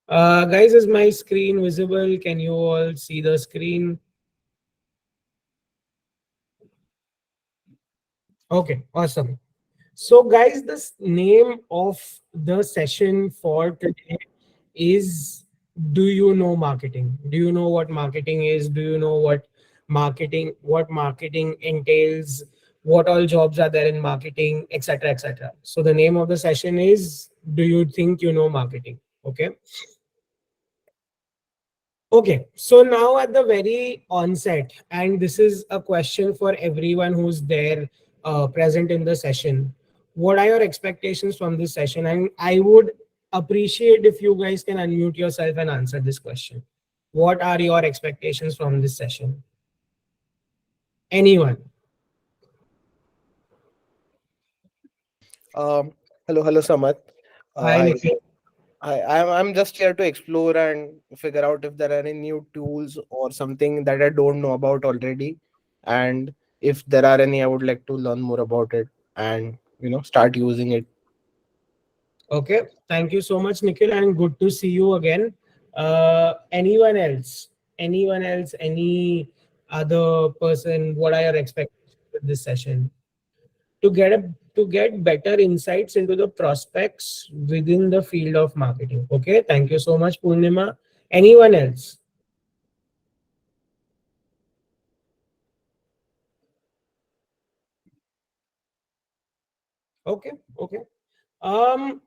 Guys, is my screen visible? Can you all see the screen? Okay, awesome. So, guys, the name of the session for today is, do you know marketing? Do you know what marketing is? Do you know what marketing entails? What all jobs are there in marketing, etc., etc. So the name of the session is, do you think you know marketing? Okay. Okay, so now at the very onset, and this is a question for everyone who's there present in the session. What are your expectations from this session? And I would appreciate if you guys can unmute yourself and answer this question. What are your expectations from this session? Anyone? Um, hello, Samarth. Hi, Hi. Nikhil. I'm just here to explore and figure out if there are any new tools or something that I don't know about already, and if there are any, I would like to learn more about it and start using it. Okay, thank you so much, Nikhil, and good to see you again. Anyone else? Anyone else? Any other person? What are your expectations with this session? To get better insights into the prospects within the field of marketing. Okay, thank you so much, Purnima. Anyone else? Okay, okay. Um,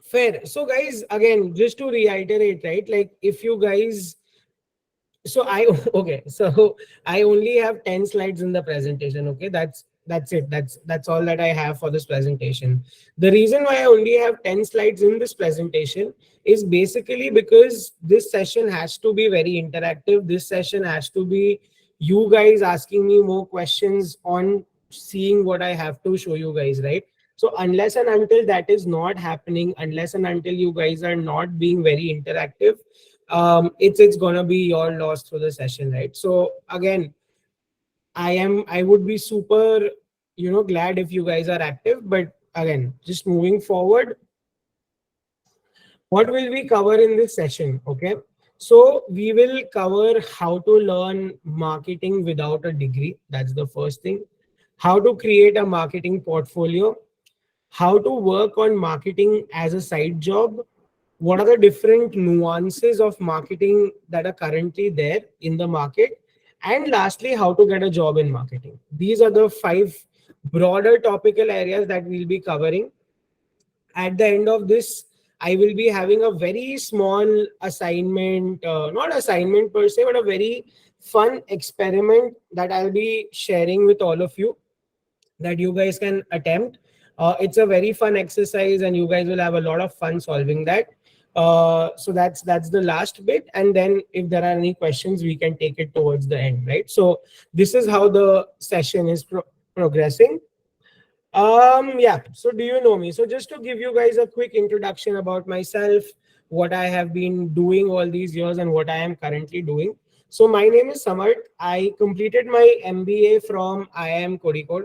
Fair. So, guys, again, just to reiterate, right? Like, if you guys, so I okay, so I only have 10 slides in the presentation. Okay, that's it. That's all that I have for this presentation. The reason why I only have 10 slides in this presentation is basically because this session has to be very interactive. This session has to be you guys asking me more questions on seeing what I have to show you guys, right? So unless and until that is not happening, unless and until you guys are not being very interactive, it's gonna be your loss through the session, right? So again, I would be super glad if you guys are active, but again, just moving forward, what will we cover in this session? Okay, so we will cover how to learn marketing without a degree. That's the first thing. How to create a marketing portfolio, how to work on marketing as a side job, what are the different nuances of marketing that are currently there in the market, and lastly, how to get a job in marketing. These are the five broader topical areas that we'll be covering. At the end of this, I will be having a very small assignment, not assignment per se, but a very fun experiment that I'll be sharing with all of you, that you guys can attempt. It's a very fun exercise, and you guys will have a lot of fun solving that. So that's the last bit, and then if there are any questions, we can take it towards the end, right? So this is how the session is progressing. Yeah. So do you know me? So just to give you guys a quick introduction about myself, what I have been doing all these years and what I am currently doing. So my name is Samarth. I completed my MBA from IIM Kozhikode.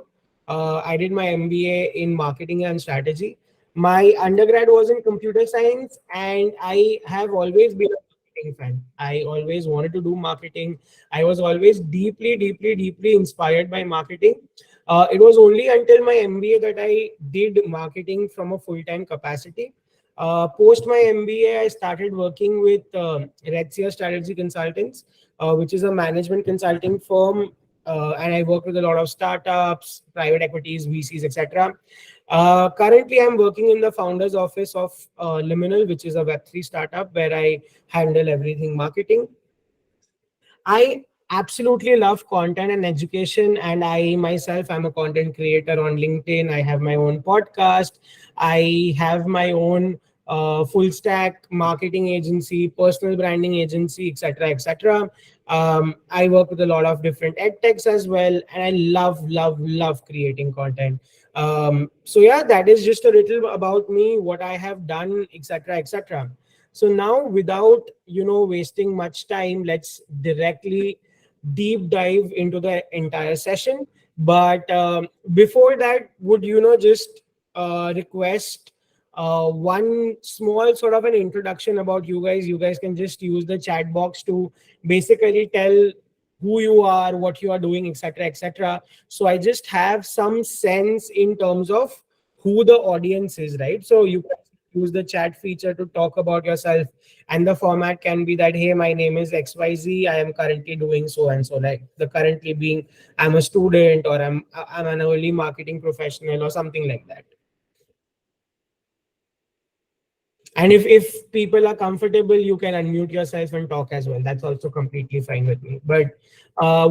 I did my MBA in marketing and strategy. My undergrad was in computer science, and I have always been a marketing fan. I always wanted to do marketing. I was always deeply, deeply, deeply inspired by marketing. It was only until my MBA that I did marketing from a full-time capacity. Post my MBA, I started working with Red Seer Strategy Consultants, which is a management consulting firm, and I work with a lot of startups, private equities, VCs, etc. Currently, I'm working in the founder's office of Liminal, which is a Web3 startup where I handle everything marketing. I absolutely love content and education, and I myself am a content creator on LinkedIn. I have my own podcast. I have my own full stack marketing agency, personal branding agency, etc., etc. I work with a lot of different ed techs as well, and I love creating content. So yeah, that is just a little about me, what I have done, etc., etc. So now, without wasting much time, let's directly deep dive into the entire session. But before that, would just request one small sort of an introduction about you guys. You guys can just use the chat box to basically tell who you are, what you are doing, etc., etc. So I just have some sense in terms of who the audience is, right? So you can use the chat feature to talk about yourself, and the format can be that, hey, my name is XYZ, I am currently doing so and so, like the currently being I'm a student, or I'm an early marketing professional, or something like that. And if people are comfortable, you can unmute yourself and talk as well. That's also completely fine with me. But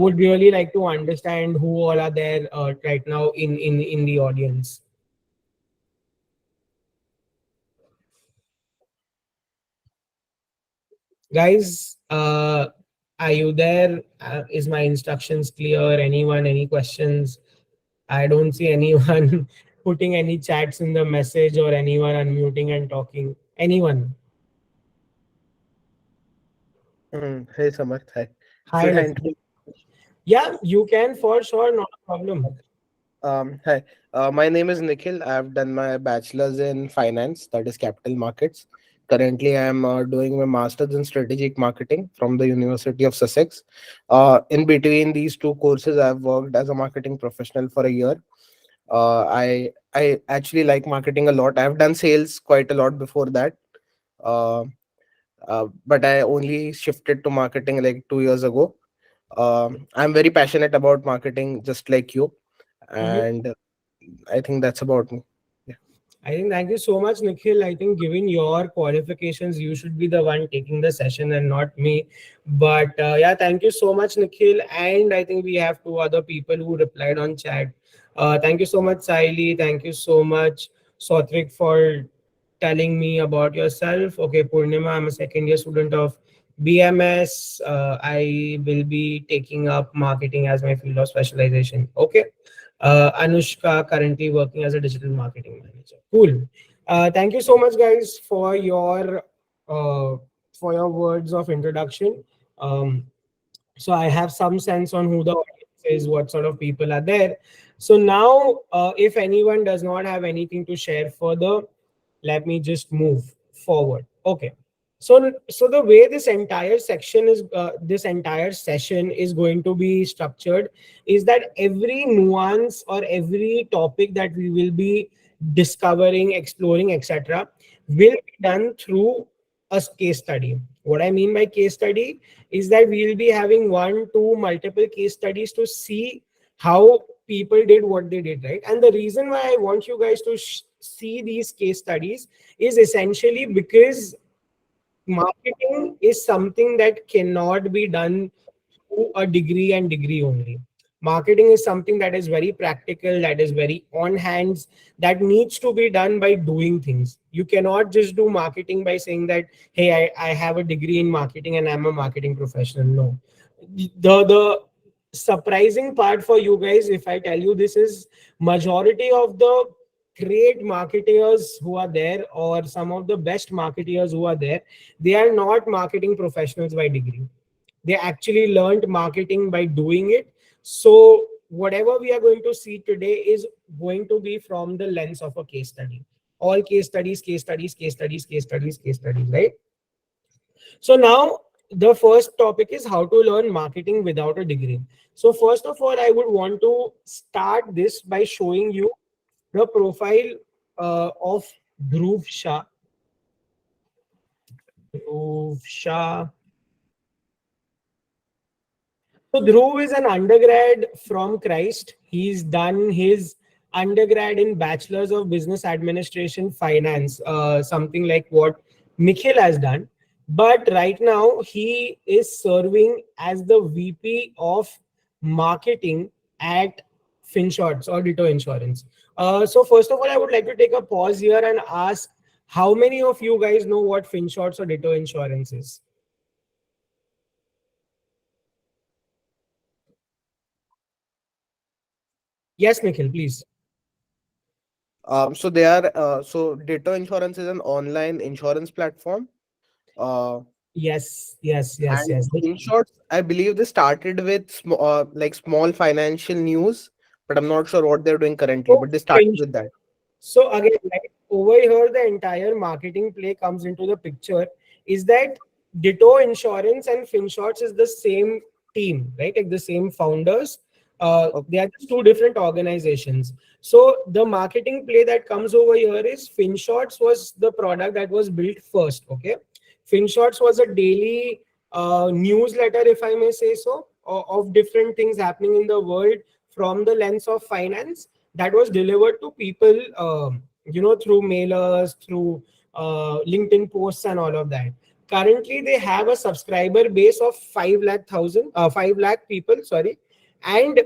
would really like to understand who all are there right now in the audience. Guys, are you there? Is my instructions clear? Anyone, any questions? I don't see anyone putting any chats in the message or anyone unmuting and talking. Anyone? Hey Samarth, hi. Hi, Should I Nikhil. introduce? Yeah, you can for sure, not a problem. Hi. My name is Nikhil. I've done my bachelor's in finance, that is capital markets. Currently, I am doing my master's in strategic marketing from the University of Sussex. In between these two courses, I've worked as a marketing professional for a year. I actually like marketing a lot. I've done sales quite a lot before that. Uh, but I only shifted to marketing like 2 years ago. I'm very passionate about marketing, just like you, Mhm. and I think that's about me. Yeah. I think thank you so much, Nikhil. I think given your qualifications, you should be the one taking the session and not me. But yeah, thank you so much, Nikhil. And I think we have two other people who replied on chat. Thank you so much, Saili. Thank you so much, Sotrik, for telling me about yourself. Okay, Purnima, I'm a second year student of BMS. I will be taking up marketing as my field of specialization. Okay. Anushka, currently working as a digital marketing manager. Cool. Thank you so much, guys, uh, for your words of introduction. Um, so I have some sense on who the audience is, what sort of people are there. So now, if anyone does not have anything to share further, let me just move forward. Okay. So the way this entire session is going to be structured is that every nuance or every topic that we will be discovering, exploring, etc., will be done through a case study. What I mean by case study is that we'll be having one, two, multiple case studies to see how people did what they did, right? And the reason why I want you guys to see these case studies is essentially because marketing is something that cannot be done through a degree and degree only. Marketing is something that is very practical, that is very on hands, that needs to be done by doing things. You cannot just do marketing by saying that, hey, I have a degree in marketing and I'm a marketing professional. No. The surprising part for you guys, if I tell you this, is majority of the great marketers who are there, or some of the best marketers who are there, they are not marketing professionals by degree. They actually learned marketing by doing it. So whatever we are going to see today is going to be from the lens of a case study. All case studies, case studies, case studies, case studies, case studies, right? So now the first topic is how to learn marketing without a degree. So first of all, I would want to start this by showing you the profile of Dhruv Shah. Dhruv Shah. So Dhruv is an undergrad from Christ. He's done his undergrad in Bachelor's of Business Administration Finance, something like what Nikhil has done. But right now he is serving as the VP of Marketing at FinShots or Ditto Insurance. So first of all, I would like to take a pause here and ask how many of you guys know what FinShots or Ditto Insurance is? Yes, Nikhil, please. So they are so Ditto Insurance is an online insurance platform. Uh, Yes, yes, yes, and yes. in short, I believe they started with like small financial news, but I'm not sure what they're doing currently. So, But they started with that. so again, right? over here the entire marketing play comes into the picture is that Ditto Insurance and FinShots is the same team, right? Like the same founders. They are just two different organizations. So the marketing play that comes over here is FinShots was the product that was built first. Okay, FinShots was a daily newsletter, if I may say so, of different things happening in the world from the lens of finance that was delivered to people, through mailers, through LinkedIn posts, and all of that. Currently, they have a subscriber base of 5 lakh people. Sorry, and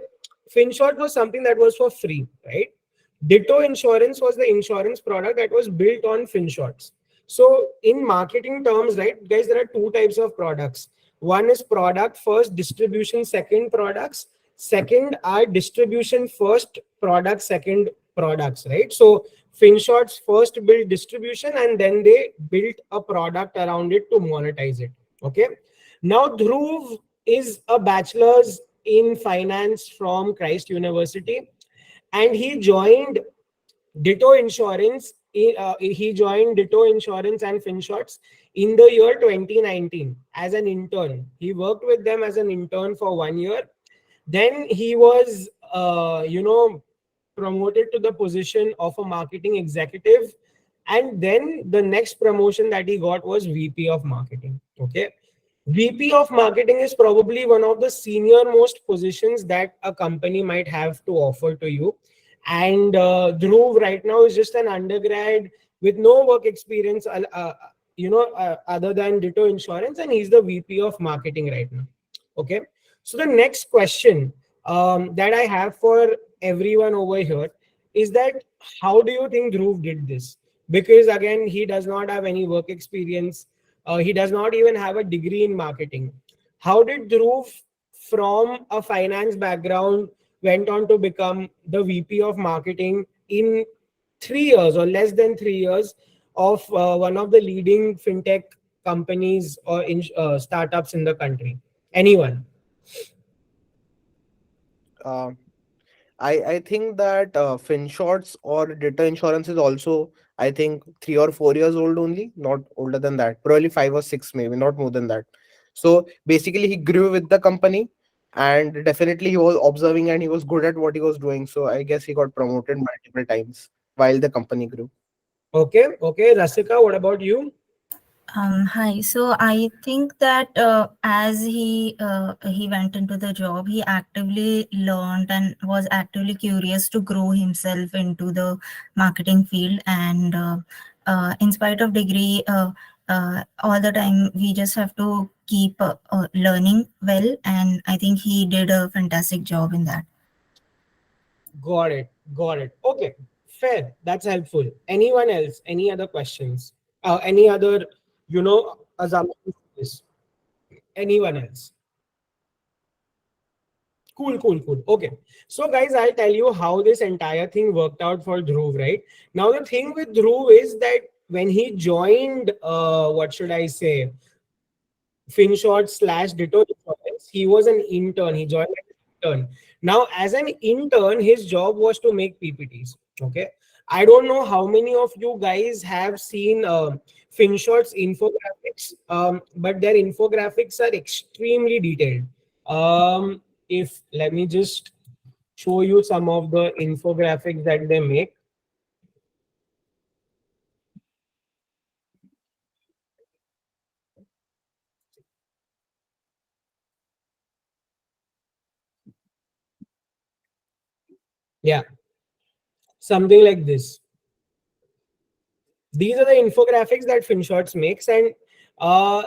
FinShot was something that was for free, right? Ditto Insurance was the insurance product that was built on FinShots. So, in marketing terms, right, guys, there are two types of products. One is product first, distribution second products. Second are distribution first, product second products, right? So, FinShots first built distribution and then they built a product around it to monetize it. Okay. Now, Dhruv is a bachelor's in finance from Christ University, and he joined Ditto Insurance. He joined Ditto Insurance and FinShots in the year 2019 as an intern. He worked with them as an intern for 1 year. Then he was, promoted to the position of a marketing executive. And then the next promotion that he got was VP of marketing. Okay. VP of marketing is probably one of the senior most positions that a company might have to offer to you. And Dhruv right now is just an undergrad with no work experience, other than Ditto Insurance, and he's the VP of marketing right now. Okay. So the next question that I have for everyone over here is that how do you think Dhruv did this? Because again, he does not have any work experience. He does not even have a degree in marketing. How did Dhruv, from a finance background, went on to become the VP of marketing in 3 years or less than 3 years of one of the leading fintech companies or startups in the country? Anyone? uh, I think that FinShots or Data Insurance is also, I think, 3 or 4 years old only, not older than that. Probably 5 or 6, maybe not more than that. So basically, he grew with the company, and definitely he was observing and he was good at what he was doing. So I guess he got promoted multiple times while the company grew. Okay, okay. Rasika, what about you? Hi. So I think that as he went into the job, he actively learned and was actively curious to grow himself into the marketing field. And in spite of degree, all the time we just have to keep learning well. And I think he did a fantastic job in that. Got it. Got it. Okay. Fair. That's helpful. Anyone else? Any other questions? Any other, assumptions? to this? Anyone else? Cool, cool, cool. Okay. So, guys, I'll tell you how this entire thing worked out for Dhruv, right? Now, the thing with Dhruv is that when he joined, what should I say, FinShot slash Ditto Insurance, he was an intern. He joined as an intern. Now, as an intern, his job was to make PPTs. Okay. I don't know how many of you guys have seen FinShot's infographics, but their infographics are extremely detailed. If let me just show you some of the infographics that they make. Yeah, something like this. These are the infographics that FinShots makes, and uh,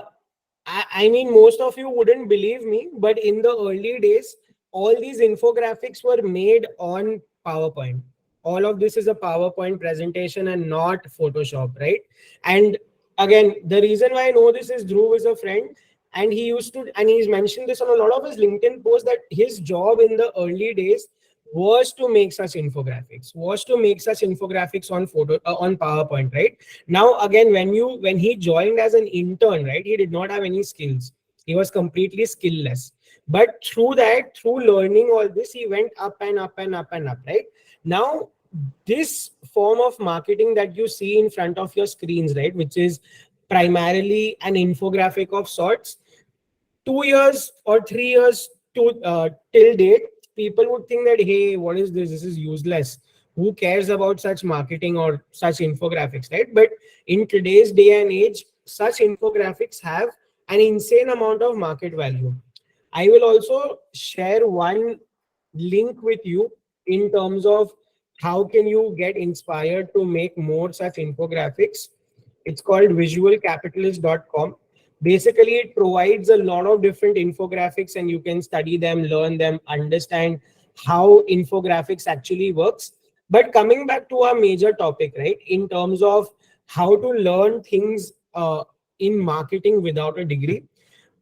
I mean, most of you wouldn't believe me, but in the early days, all these infographics were made on PowerPoint. All of this is a PowerPoint presentation and not Photoshop, right? And again, the reason why I know this is Dhruv is a friend, and he used to, and he's mentioned this on a lot of his LinkedIn posts, that his job in the early days was to make such infographics, on PowerPoint, right? Now again, when he joined as an intern, right, he did not have any skills. He was completely skillless. But through learning all this, he went up and up and up and up, right? Now this form of marketing that you see in front of your screens, right, which is primarily an infographic of sorts, 2 years or 3 years to till date, people would think that, hey, what is this? This is useless. Who cares about such marketing or such infographics, right? But in today's day and age, such infographics have an insane amount of market value. I will also share one link with you in terms of how can you get inspired to make more such infographics. It's called visualcapitalist.com. Basically, it provides a lot of different infographics and you can study them, learn them, understand how infographics actually works. But coming back to our major topic, right, in terms of how to learn things in marketing without a degree,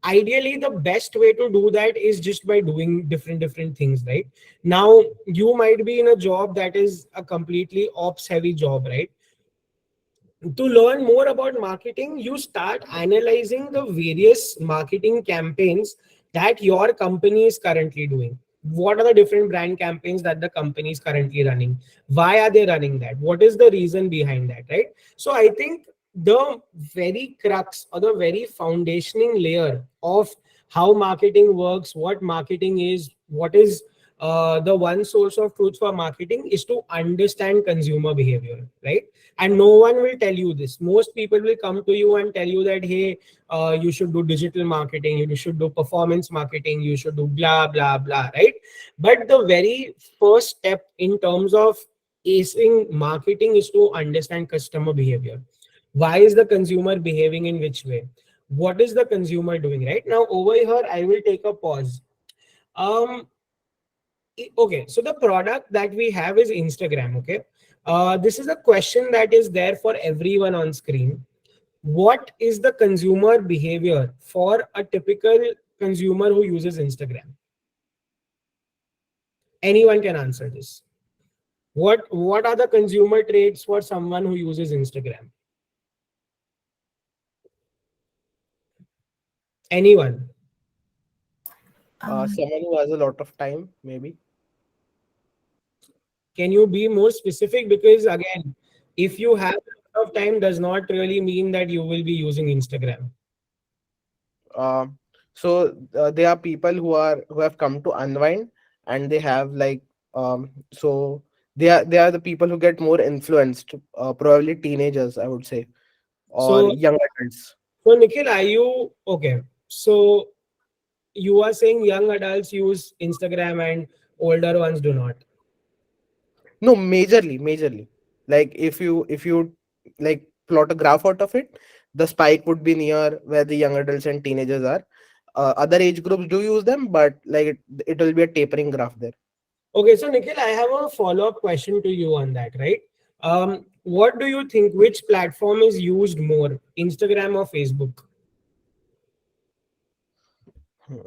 ideally the best way to do that is just by doing different things, right? Now you might be in a job that is a completely ops heavy job, right? To learn more about marketing, you start analyzing the various marketing campaigns that your company is currently doing. What are the different brand campaigns that the company is currently running? Why are they running that? What is the reason behind that, right? So I think the very crux or the very foundationing layer of how marketing works, what marketing is, what is the one source of truth for marketing is to understand consumer behavior, right? And no one will tell you this. Most people will come to you and tell you that, hey, you should do digital marketing, you should do performance marketing, you should do blah blah blah, right? But the very first step in terms of acing marketing is to understand customer behavior. Why is the consumer behaving in which way? What is the consumer doing? Right now over here I will take a pause. um okay, so the product that we have is Instagram. Okay, this is a question that is there for everyone on screen. What is the consumer behavior for a typical consumer who uses Instagram? Anyone can answer this. What are the consumer traits for someone who uses Instagram? Anyone? Um, Someone who has a lot of time, maybe. Can you be more specific? Because again, if you have a lot of time does not really mean that you will be using Instagram. Um, so there are people who have come to unwind, and they have like so they are the people who get more influenced, probably teenagers, I would say, or So young adults. so Nikhil, are you okay? So you are saying young adults use Instagram and older ones do not. No, majorly. Like if you like plot a graph out of it, the spike would be near where the young adults and teenagers are. Other age groups do use them, but like it will be a tapering graph there. Okay, so Nikhil, I have a follow-up question to you on that, right? What do you think? Which platform is used more, Instagram or Facebook? Hmm.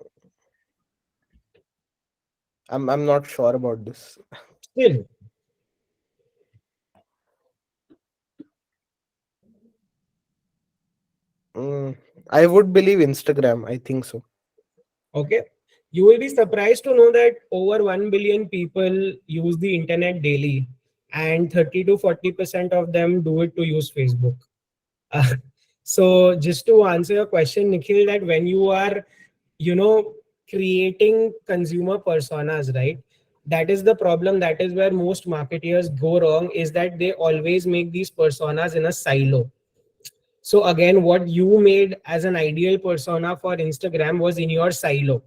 I'm not sure about this. Still, Mm, I would believe Instagram. I think so. okay. You will be surprised to know that over 1 billion people use the internet daily, and 30 to 40% of them do it to use Facebook. Uh, so just to answer your question, Nikhil, that when you are, you know, creating consumer personas, right? That is the problem. That is where most marketeers go wrong, is that they always make these personas in a silo. So again, what you made as an ideal persona for Instagram was in your silo.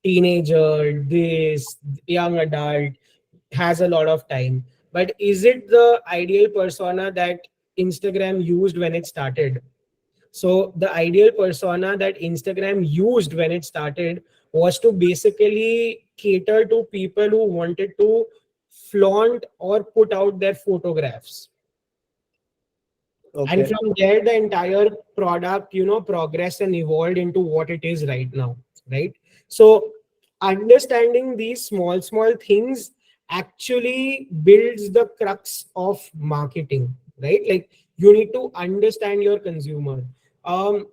Teenager, this young adult, has a lot of time. But is it the ideal persona that Instagram used when it started? So the ideal persona that Instagram used when it started was to basically cater to people who wanted to flaunt or put out their photographs. And Okay. from there, the entire product, progressed and evolved into what it is right now, right? So understanding these small things actually builds the crux of marketing, right? Like you need to understand your consumer. um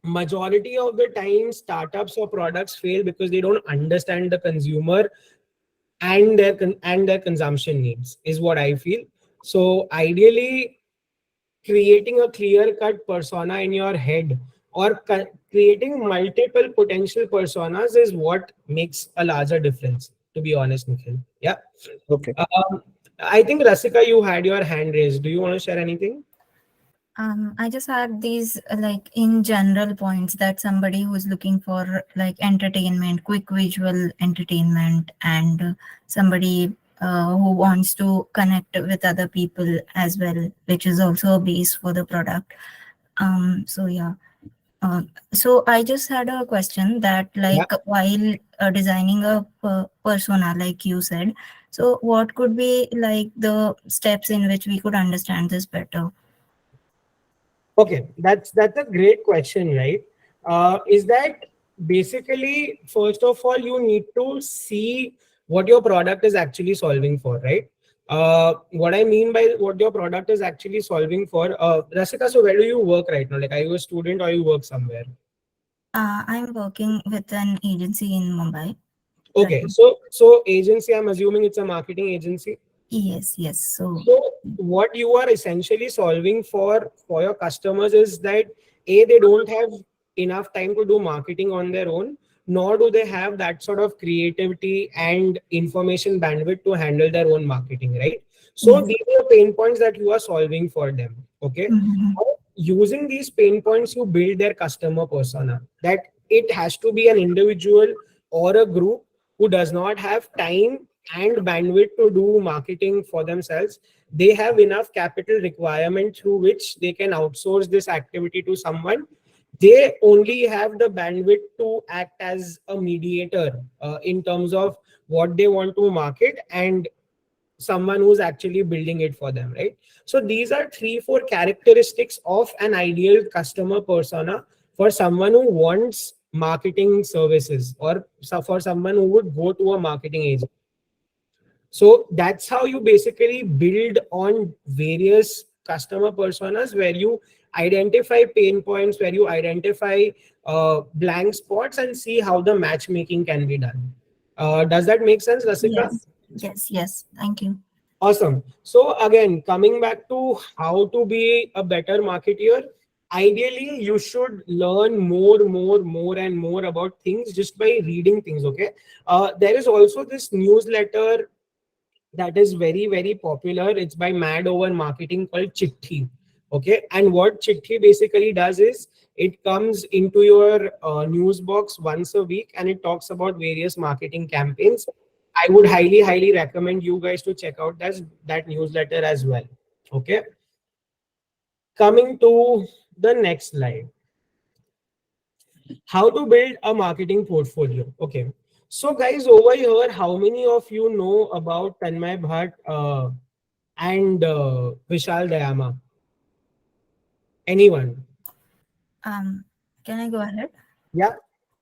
Majority of the time startups or products fail because they don't understand the consumer and their consumption needs is what I feel. So ideally, creating a clear cut persona in your head, or creating multiple potential personas, is what makes a larger difference, to be honest, Nikhil. Yeah. Okay. um, I think, Rasika, you had your hand raised. Do you want to share anything? I just had these like in general points that somebody who's looking for like entertainment, quick visual entertainment, and somebody who wants to connect with other people as well, which is also a base for the product. So yeah. So I just had a question that Yeah. like while designing a persona, like you said, so what could be like the steps in which we could understand this better? Okay, that's a great question, right? Is that basically, first of all, you need to see what your product is actually solving for, right? What I mean by what your product is actually solving for, Rasika, so where do you work right now? Like, are you a student or you work somewhere? I'm working with an agency in Mumbai right Okay, now. so agency, I'm assuming it's a marketing agency. Yes, yes. So, So what you are essentially solving for your customers is that, a, they don't have enough time to do marketing on their own, nor do they have that sort of creativity and information bandwidth to handle their own marketing, right? So yes. these are pain points that you are solving for them. Okay. Mhm. Now, using these pain points, you build their customer persona. That it has to be an individual or a group who does not have time and bandwidth to do marketing for themselves. They have enough capital requirement through which they can outsource this activity to someone. They only have the bandwidth to act as a mediator in terms of what they want to market, and someone who's actually building it for them, right? So these are 3 4 characteristics of an ideal customer persona for someone who wants marketing services, or for someone who would go to a marketing agent. So that's how you basically build on various customer personas, where you identify pain points, where you identify blank spots, and see how the matchmaking can be done. Does that make sense, Rasika? Yes, yes, yes. Thank you. Awesome. So again, coming back to how to be a better marketeer, ideally you should learn more and more about things just by reading things. Okay. There is also this newsletter that is very popular. It's by Mad Over Marketing, called Chitti. Okay, and what Chitti basically does is, it comes into your news box once a week, and it talks about various marketing campaigns. I would highly recommend you guys to check out that newsletter as well. Okay, coming to the next slide, how to build a marketing portfolio. Okay, so guys, over here, how many of you know about Tanmay Bhatt and Vishal Dayama? Anyone? Um, can I go ahead? Yeah.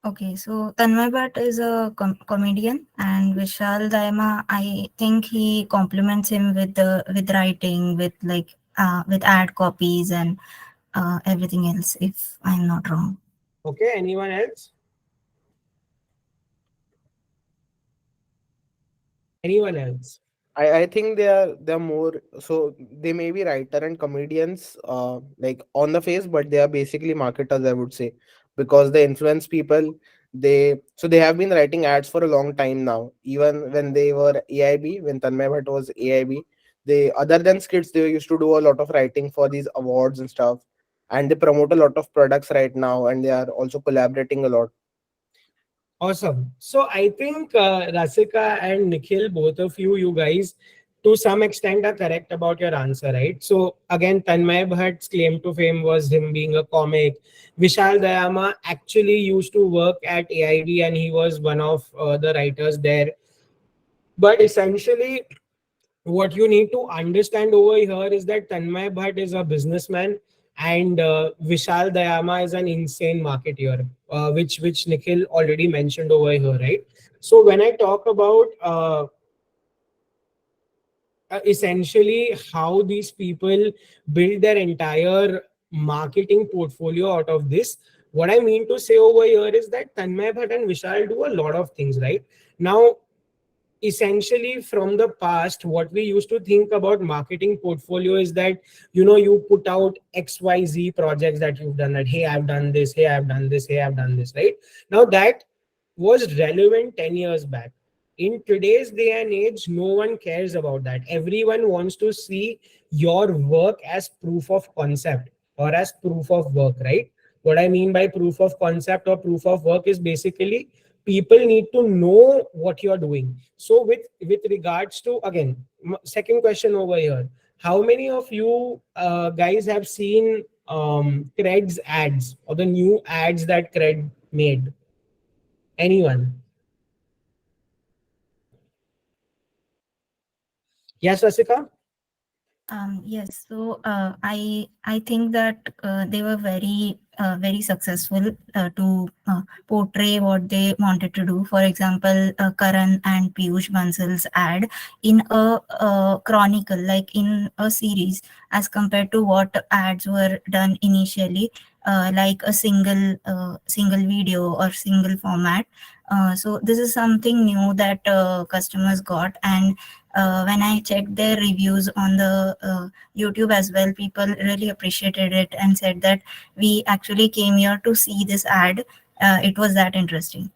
Okay, so Tanmay Bhatt is a comedian, and Vishal Daima, I think he compliments him with the with writing, with like with ad copies and everything else. If I'm not wrong. Okay. Anyone else? Anyone else? I think they are more, so they may be writer and comedians like on the face, but they are basically marketers, I would say, because they influence people. They have been writing ads for a long time now. Even when they were AIB, when Tanmay Bhatt was AIB, they, other than skits, they used to do a lot of writing for these awards and stuff. And they promote a lot of products right now, and they are also collaborating a lot. Awesome. So I think Rasika and Nikhil, both of you guys, to some extent are correct about your answer, right? So again, Tanmay Bhatt's claim to fame was him being a comic. Vishal Dayama actually used to work at AIB, and he was one of the writers there. But essentially, what you need to understand over here is that Tanmay Bhatt is a businessman, and Vishal Dayama is an insane marketeer, which Nikhil already mentioned over here, right? So when I talk about essentially how these people build their entire marketing portfolio out of this, what I mean to say over here is that Tanmay Bhatt and Vishal do a lot of things, right? Now, essentially from the past, what we used to think about marketing portfolio is that, you know, you put out XYZ projects that you've done, that hey, I've done this, hey, I've done this, hey, I've done this, right? Now that was relevant 10 years back. In today's day and age, no one cares about that. Everyone wants to see your work as proof of concept or as proof of work, right? What I mean by proof of concept or proof of work is basically people need to know what you're doing. So with regards to, again, second question over here, how many of you guys have seen Cred's ads or the new ads that Cred made? Anyone? Yes, Rasika? Yes, so I think that they were very successful to portray what they wanted to do. For example, Karan and Piyush Bansal's ad in a chronicle, like in a series, as compared to what ads were done initially, like a single video or single format. So this is something new that customers got, and when I checked their reviews on the YouTube as well, people really appreciated it and said that we actually came here to see this ad. It was that interesting.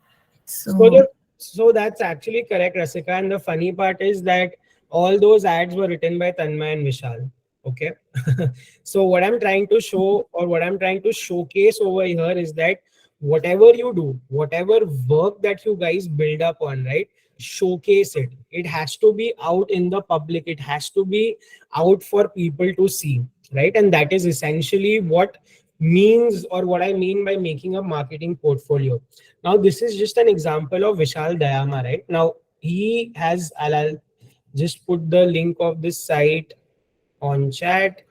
So So, the so that's actually correct, Rasika. And the funny part is that all those ads were written by Tanmay and Vishal. Okay. So what I'm trying to show, or what I'm trying to showcase over here, is that whatever you do, whatever work that you guys build up on, right? Showcase it. It has to be out in the public. It has to be out for people to see, right? And that is essentially what means, or what I mean by making a marketing portfolio. Now, this is just an example of Vishal Dayama, right? Now, he has, I'll just put the link of this site on chat.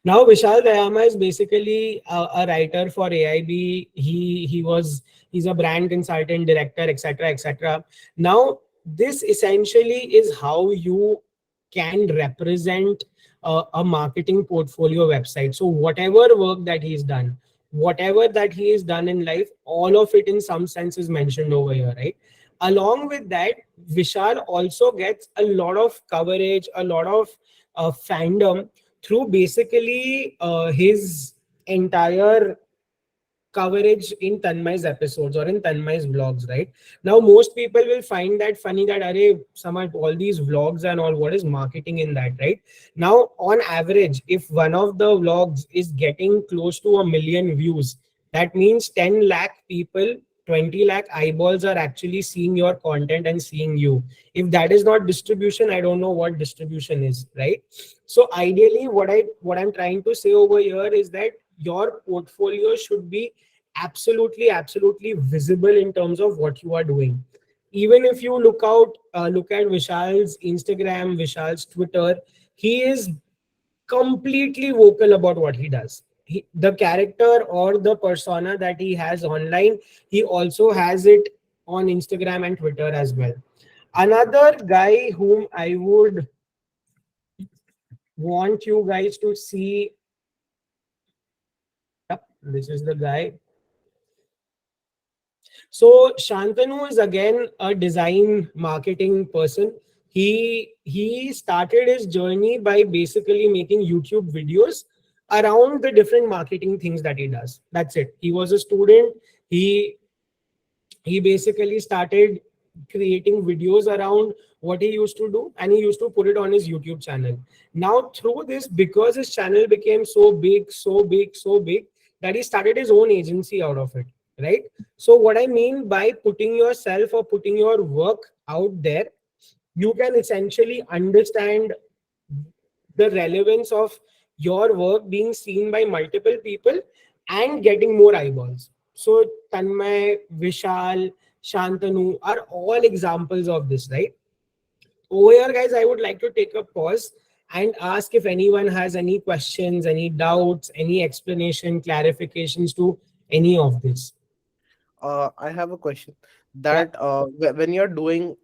Now, Vishal Dayama is basically a writer for AIB. He's a brand consultant, director, etc., etc. Now, this essentially is how you can represent a marketing portfolio website. So, whatever work that he's done, whatever that he has done in life, all of it in some sense is mentioned over here, right? Along with that, Vishal also gets a lot of coverage, a lot of fandom through basically his entire coverage in Tanmay's episodes or in Tanmay's vlogs, right? Now, most people will find that funny that, Arey, Samarth, all these vlogs and all, what is marketing in that, right? Now, on average, if one of the vlogs is getting close to 1 million views, that means 10 lakh people, 20 lakh eyeballs are actually seeing your content and seeing you. If that is not distribution, I don't know what distribution is, right? So ideally, what I'm trying to say over here is that your portfolio should be absolutely visible in terms of what you are doing. Even if you look at Vishal's Instagram, Vishal's Twitter, he is completely vocal about what he does. The character or the persona that he has online, he also has it on Instagram and Twitter as well. Another guy whom I would want you guys to see, yep, this is the guy. So Shantanu is again a design marketing person. He started his journey by basically making YouTube videos around the different marketing things that he does. That's it. He was a student. He he basically started creating videos around what he used to do, and he used to put it on his YouTube channel. Now through this, because his channel became so big that he started his own agency out of it, right? So what I mean by putting yourself or putting your work out there, you can essentially understand the relevance of your work being seen by multiple people and getting more eyeballs. So Tanmay, Vishal, Shantanu are all examples of this, right? Over here, guys, I would like to take a pause and ask if anyone has any questions, any doubts, any explanation, clarifications to any of this. I have a question Yeah. that when you're doing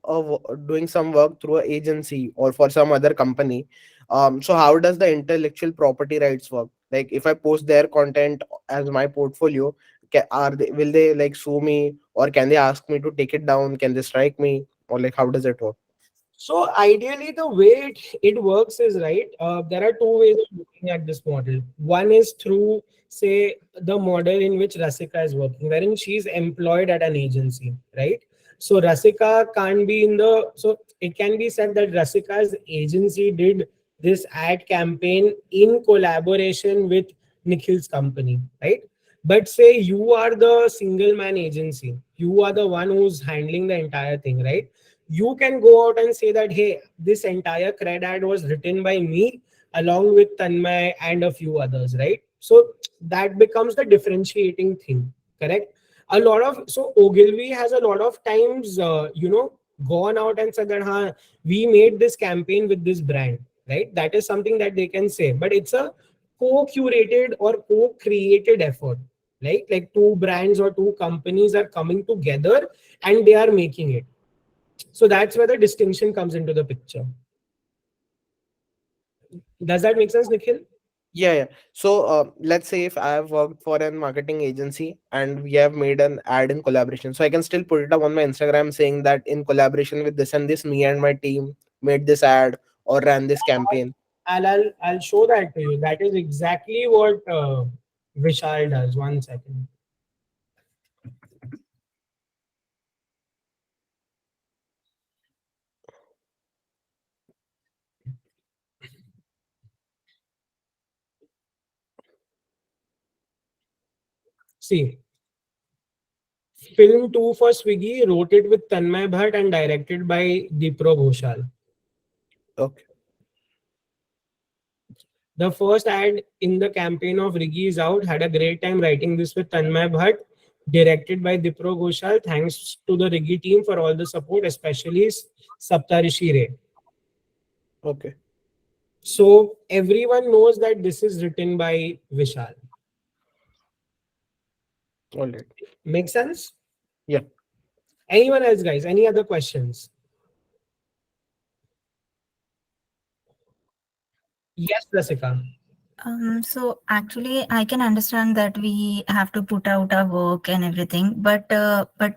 some work through an agency or for some other company, so how does the intellectual property rights work? Like if I post their content as my portfolio, will they like sue me, or can they ask me to take it down? Can they strike me? or like how does it work? So ideally, the way it works is right. There are two ways of looking at this model. One is through, say, the model in which Rasika is working, wherein she's employed at an agency, right? So Rasika can't be in the. So it can be said that Rasika's agency did this ad campaign in collaboration with Nikhil's company, right? But say you are the single man agency, you are the one who's handling the entire thing, right? You can go out and say that, hey, this entire cred ad was written by me along with Tanmay and a few others, right? So that becomes the differentiating thing, correct? A lot of, so Ogilvy has a lot of times, gone out and said that, we made this campaign with this brand, right? That is something that they can say, but it's a co-curated or co-created effort, right? Like two brands or two companies are coming together and they are making it. So that's where the distinction comes into the picture. Does that make sense, Nikhil? Yeah, yeah. So let's say if I have worked for a marketing agency and we have made an ad in collaboration, so I can still put it up on my Instagram saying that in collaboration with this and this, me and my team made this ad or ran this campaign. I'll show that to you. That is exactly what Vishal does. 1 second. See, film 2 for Swiggy, wrote it with Tanmay Bhatt and directed by Dipro Ghoshal. Okay, The first ad in the campaign of Riggy is out. Had a great time writing this with Tanmay Bhatt, directed by Dipro Ghoshal. Thanks to the Riggy team for all the support, especially Saptarishi Ray. okay, So everyone knows that this is written by Vishal. all right. Make sense? Yeah. Anyone else, guys? Any other questions? Yes, Rasika. So actually, I can understand that we have to put out our work and everything, but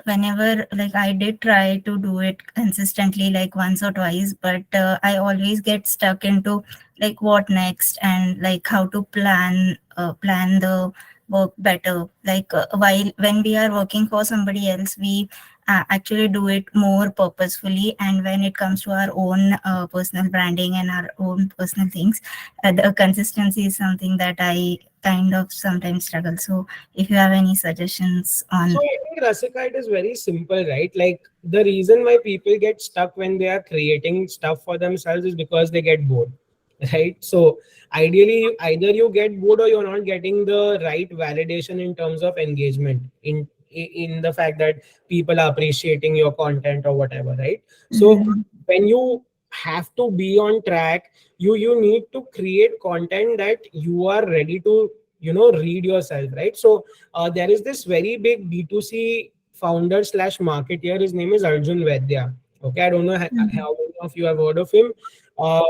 whenever like I did try to do it consistently, like once or twice, but I always get stuck into like what next and like how to plan the work better. Like while when we are working for somebody else, we actually do it more purposefully, and when it comes to our own personal branding and our own personal things, the consistency is something that I kind of sometimes struggle. So, if you have any suggestions So on, I think, Rasika, it is very simple, right? Like the reason why people get stuck when they are creating stuff for themselves is because they get bored, right? So ideally, either you get bored or you're not getting the right validation in terms of engagement in the fact that people are appreciating your content or whatever, right? So Mhm, when you have to be on track, you need to create content that you are ready to read yourself, right? So there is this very big D2C founder slash marketeer. His name is Arjun Vaidya. Okay, I don't know mhm. how many of you have heard of him, uh,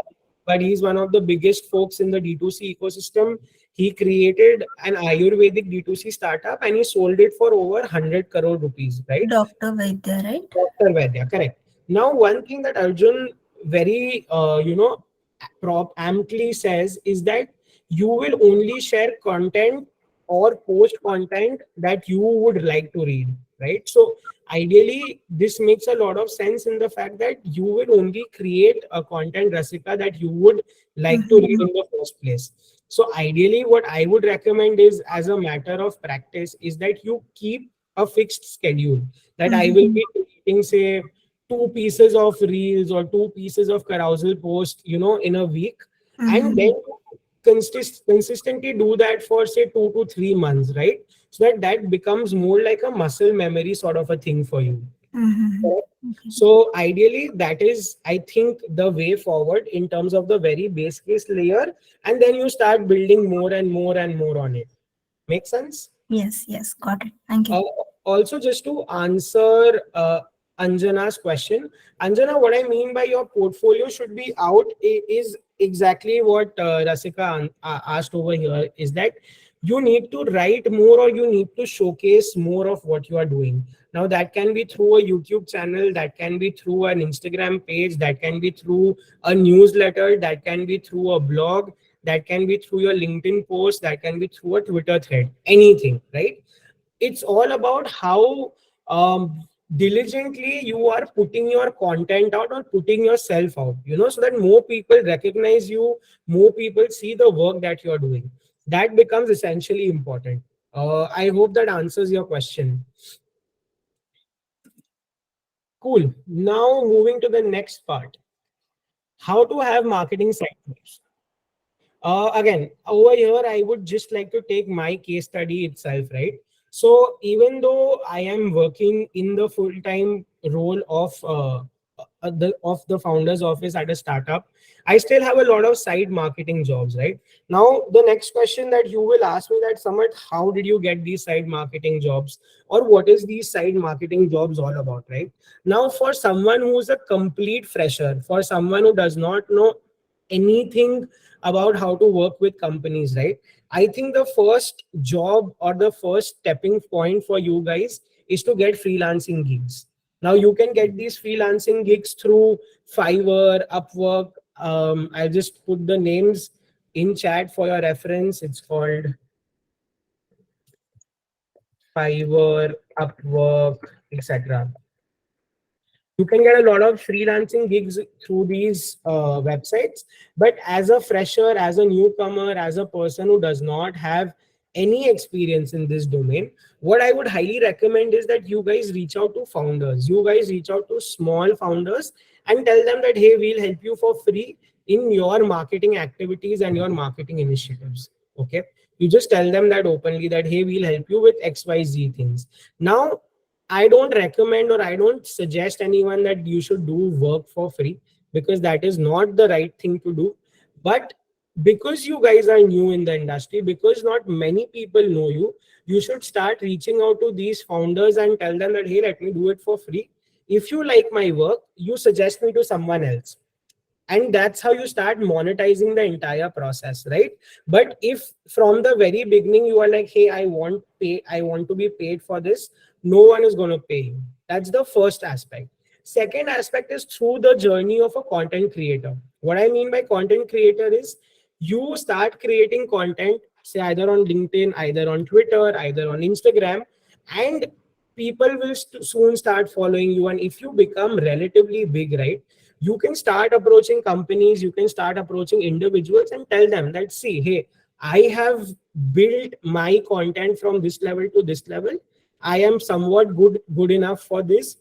but he's one of the biggest folks in the D2C ecosystem. He created an Ayurvedic D2C startup and he sold it for over 100 crore rupees, right? Dr. Vaidya, right? Dr. Vaidya, correct. Now, one thing that Arjun very, amply says is that you will only share content or post content that you would like to read, right? So, ideally, this makes a lot of sense in the fact that you will only create a content, Rasika, that you would like to read Mhm, in the first place. So, ideally, what I would recommend is, as a matter of practice, is that you keep a fixed schedule that I will mhm, be creating, say, two pieces of reels or two pieces of carousel post, in a week, and then mhm, consistently do that for say 2 to 3 months, right? So that becomes more like a muscle memory sort of a thing for you. mhm. Correct? Okay. So ideally, that is, I think, the way forward in terms of the very base case layer, and then you start building more and more and more on it. Make sense? Yes, yes, got it. Thank you. Uh, Also, just to answer Anjana's question, Anjana, what I mean by your portfolio should be out is exactly what Rasika asked over here is that you need to write more or you need to showcase more of what you are doing. Now, that can be through a YouTube channel, that can be through an Instagram page, that can be through a newsletter, that can be through a blog, that can be through your LinkedIn post, that can be through a Twitter thread, anything, right? It's all about how diligently you are putting your content out or putting yourself out, so that more people recognize you, more people see the work that you're doing. That becomes essentially important. I hope that answers your question. Cool. Now moving to the next part, how to have marketing cycles. Again, over here, I would just like to take my case study itself, right? So even though I am working in the full-time role of the founder's office at a startup, I still have a lot of side marketing jobs, right? Now, the next question that you will ask me that, Samarth, how did you get these side marketing jobs, or what is these side marketing jobs all about, right? Now, for someone who's a complete fresher, for someone who does not know anything about how to work with companies, right? I think the first job or the first stepping point for you guys is to get freelancing gigs. Now you can get these freelancing gigs through Fiverr, Upwork. I'll just put the names in chat for your reference. It's called Fiverr, Upwork, etc. You can get a lot of freelancing gigs through these websites, but as a fresher, as a newcomer, as a person who does not have any experience in this domain, what I would highly recommend is that you guys reach out to founders, you guys reach out to small founders and tell them that, hey, we'll help you for free in your marketing activities and your marketing initiatives. Okay, you just tell them that openly, that hey, we'll help you with XYZ things. Now, I don't recommend or I don't suggest anyone that you should do work for free, because that is not the right thing to do. But because you guys are new in the industry, because not many people know you, you should start reaching out to these founders and tell them that, hey, let me do it for free. If you like my work, you suggest me to someone else, and that's how you start monetizing the entire process, right? But if from the very beginning you are like, hey, I want to be paid for this, no one is going to pay you. That's the first aspect. Second aspect is through the journey of a content creator. What I mean by content creator is you start creating content, say either on LinkedIn, either on Twitter, either on Instagram, and people will soon start following you. And if you become relatively big, right, you can start approaching companies, you can start approaching individuals and tell them that, see, hey, I have built my content from this level to this level. I am somewhat good enough for this.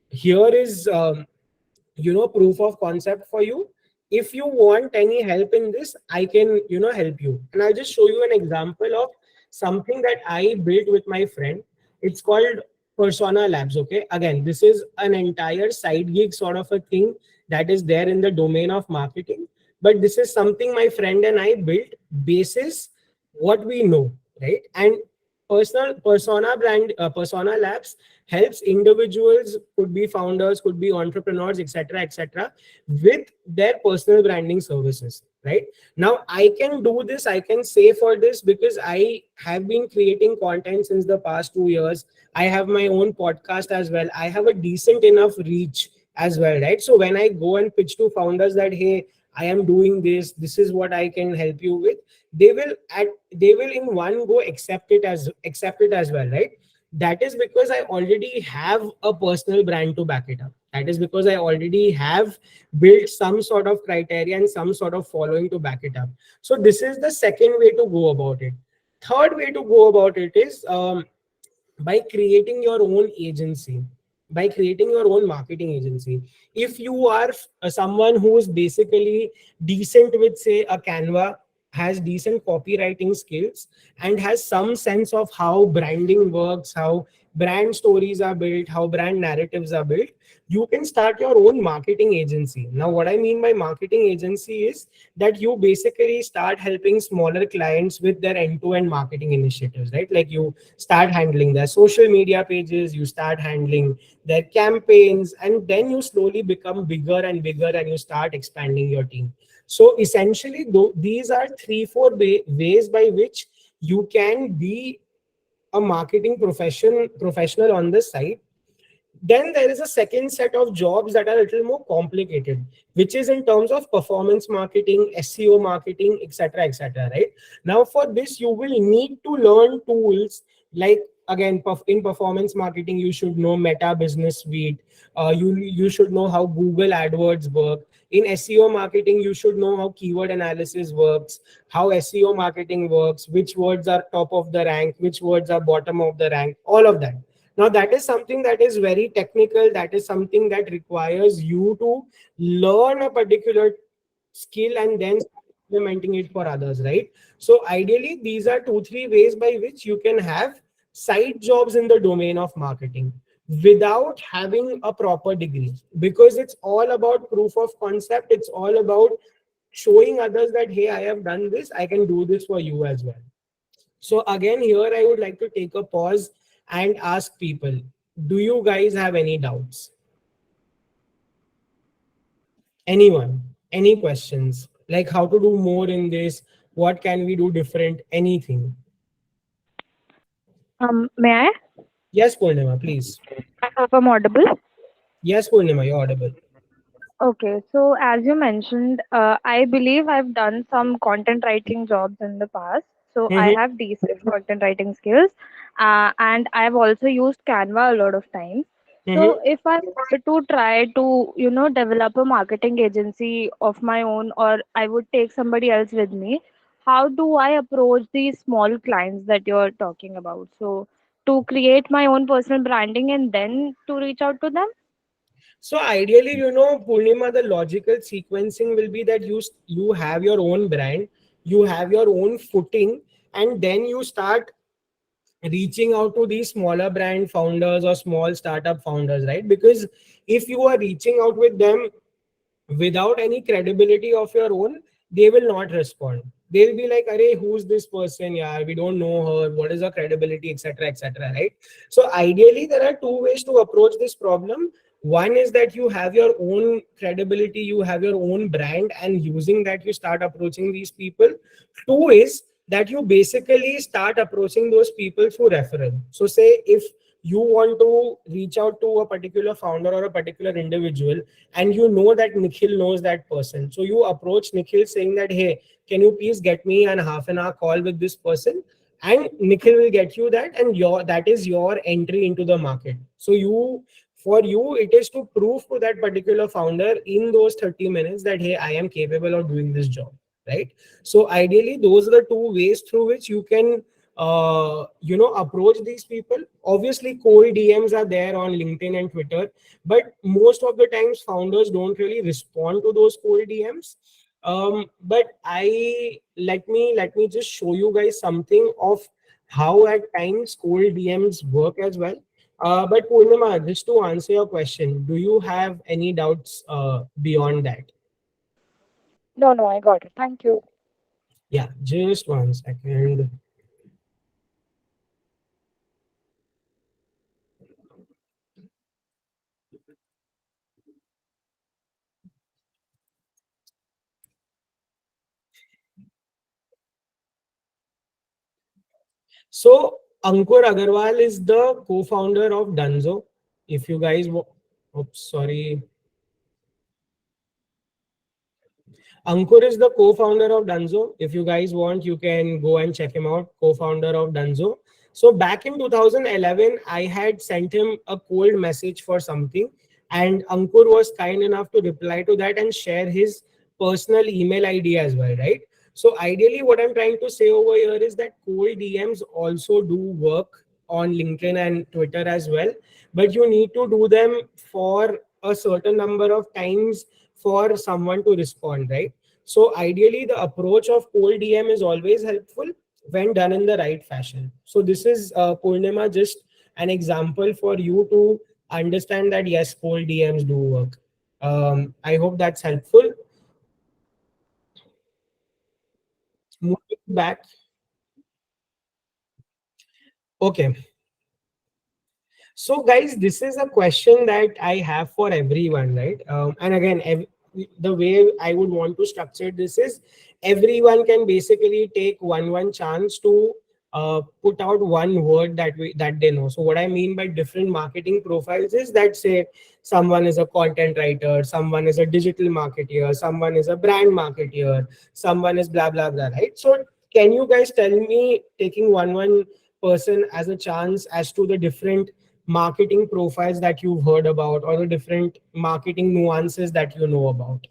Here is proof of concept for you. If you want any help in this, I can help you. And I'll just show you an example of something that I built with my friend. It's called Persona Labs. Okay, again, this is an entire side gig sort of a thing that is there in the domain of marketing, but this is something my friend and I built basis what we know, right? And personal persona labs helps individuals, could be founders, could be entrepreneurs, etc., with their personal branding services, right? Now I can do this, I can say for this, because I have been creating content since the past 2 years. I have my own podcast as well. I have a decent enough reach as well, right? So when I go and pitch to founders that, hey, I am doing this is what I can help you with, they will in one go accept it as well, right? That is because I already have a personal brand to back it up. That is because I already have built some sort of criteria and some sort of following to back it up. So this is the second way to go about it. Third way to go about it is by creating your own agency, by creating your own marketing agency. If you are someone who is basically decent with, say, a Canva, has decent copywriting skills, and has some sense of how branding works, how brand stories are built, how brand narratives are built, you can start your own marketing agency. Now what I mean by marketing agency is that you basically start helping smaller clients with their end-to-end marketing initiatives, right? Like you start handling their social media pages, you start handling their campaigns, and then you slowly become bigger and bigger and you start expanding your team. So essentially, these are three, four ways by which you can be a marketing professional on the side. Then there is a second set of jobs that are a little more complicated, which is in terms of performance marketing, SEO marketing, etc., etc. Right now, for this, you will need to learn tools like, again, in performance marketing, you should know Meta Business Suite. You should know how Google AdWords work. In SEO marketing, you should know how keyword analysis works, how SEO marketing works, which words are top of the rank, which words are bottom of the rank, all of that. Now, that is something that is very technical. That is something that requires you to learn a particular skill and then start implementing it for others, right? So ideally, these are two, three ways by which you can have side jobs in the domain of marketing without having a proper degree, because it's all about proof of concept. It's all about showing others that, hey, I have done this, I can do this for you as well. So again, here I would like to take a pause and ask people, do you guys have any doubts? Anyone? Any questions? Like how to do more in this? What can we do different? Anything? May I? Yes, Purnima, please. I hope I'm audible. Yes, Purnima, you're audible. Okay, so as you mentioned, I believe I've done some content writing jobs in the past. So I Mm-hmm, have decent content writing skills, and I've also used Canva a lot of times. mm-hmm. So if I wanted to try to, develop a marketing agency of my own, or I would take somebody else with me, how do I approach these small clients that you're talking about? So to create my own personal branding and then to reach out to them? So ideally, Purnima, the logical sequencing will be that you have your own brand, you have your own footing, and then you start reaching out to these smaller brand founders or small startup founders, right? Because if you are reaching out with them without any credibility of your own, they will not respond. They'll be like, "Arey, who's this person? Yeah, we don't know her. What is her credibility, etc., etc." Right? So ideally, there are two ways to approach this problem. One is that you have your own credibility, you have your own brand, and using that, you start approaching these people. Two is that you basically start approaching those people through referral. So, say if you want to reach out to a particular founder or a particular individual, and you know that Nikhil knows that person. So you approach Nikhil saying that, hey, can you please get me an half an hour call with this person? And Nikhil will get you that, and that is your entry into the market. So for you, it is to prove to that particular founder in those 30 minutes that, hey, I am capable of doing this job. Right. So ideally, those are the two ways through which you can approach these people. Obviously, cold DMs are there on LinkedIn and Twitter, but most of the times founders don't really respond to those cold DMs. But I let me just show you guys something of how at times cold DMs work as well. But Purnima, just to answer your question, do you have any doubts beyond that? No, no, I got it. Thank you. Yeah, just 1 second. So Ankur Agarwal is the co-founder of Dunzo. If you guys, oops, sorry. Ankur is the co-founder of Dunzo. If you guys want, you can go and check him out. Co-founder of Dunzo. So back in 2011, I had sent him a cold message for something, and Ankur was kind enough to reply to that and share his personal email ID as well, right? So ideally, what I'm trying to say over here is that cold DMs also do work on LinkedIn and Twitter as well, but you need to do them for a certain number of times for someone to respond, right? So ideally, the approach of cold DM is always helpful when done in the right fashion. So this is Purnima, just an example for you to understand that yes, cold DMs do work. I hope that's helpful. Moving back. Okay. So, guys, this is a question that I have for everyone, right? And again, the way I would want to structure this is everyone can basically take one chance to put out one word that they know. So what I mean by different marketing profiles is that, say, someone is a content writer, someone is a digital marketer, someone is a brand marketer, someone is blah blah blah, right? So can you guys tell me, taking one person as a chance, as to the different marketing profiles that you've heard about, or the different marketing nuances that you know about?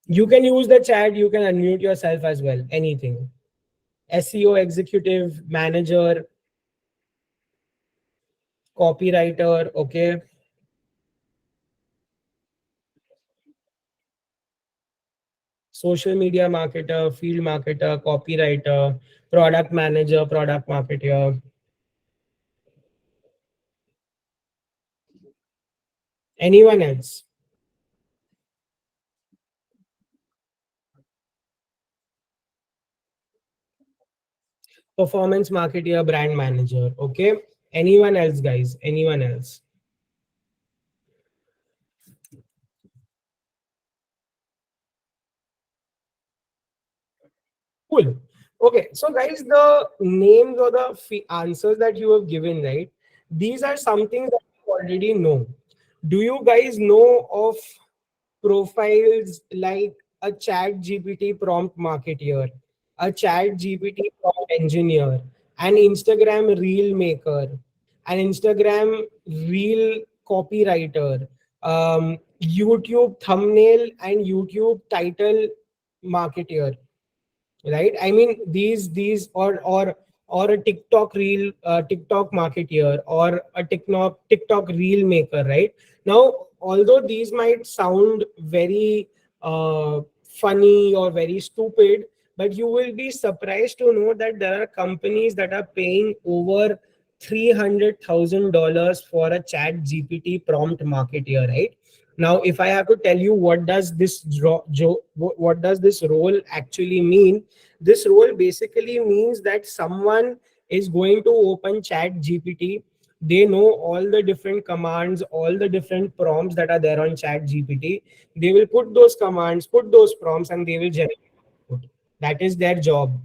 You can use the chat, you can unmute yourself as well, anything. SEO executive, manager, copywriter, okay, social media marketer, field marketer, copywriter, product manager, product marketer, anyone else? Performance marketer, brand manager, okay. Anyone else, guys? Anyone else? Cool. Okay, so guys, the names or the answers that you have given, right? These are something that you already know. Do you guys know of profiles like a chat GPT prompt marketer, a chat GPT prompt engineer, an Instagram reel maker, an Instagram reel copywriter, YouTube thumbnail and YouTube title marketer, right? I mean, these or a TikTok reel, TikTok marketer, or a TikTok reel maker, right? Now, although these might sound very funny or very stupid, but you will be surprised to know that there are companies that are paying over $300,000 for a chat GPT prompt marketer, right? Now, if I have to tell you what does what does this role actually mean, this role basically means that someone is going to open chat GPT. They know all the different commands, all the different prompts that are there on chat GPT. They will put those commands, put those prompts, and they will generate output. That is their job.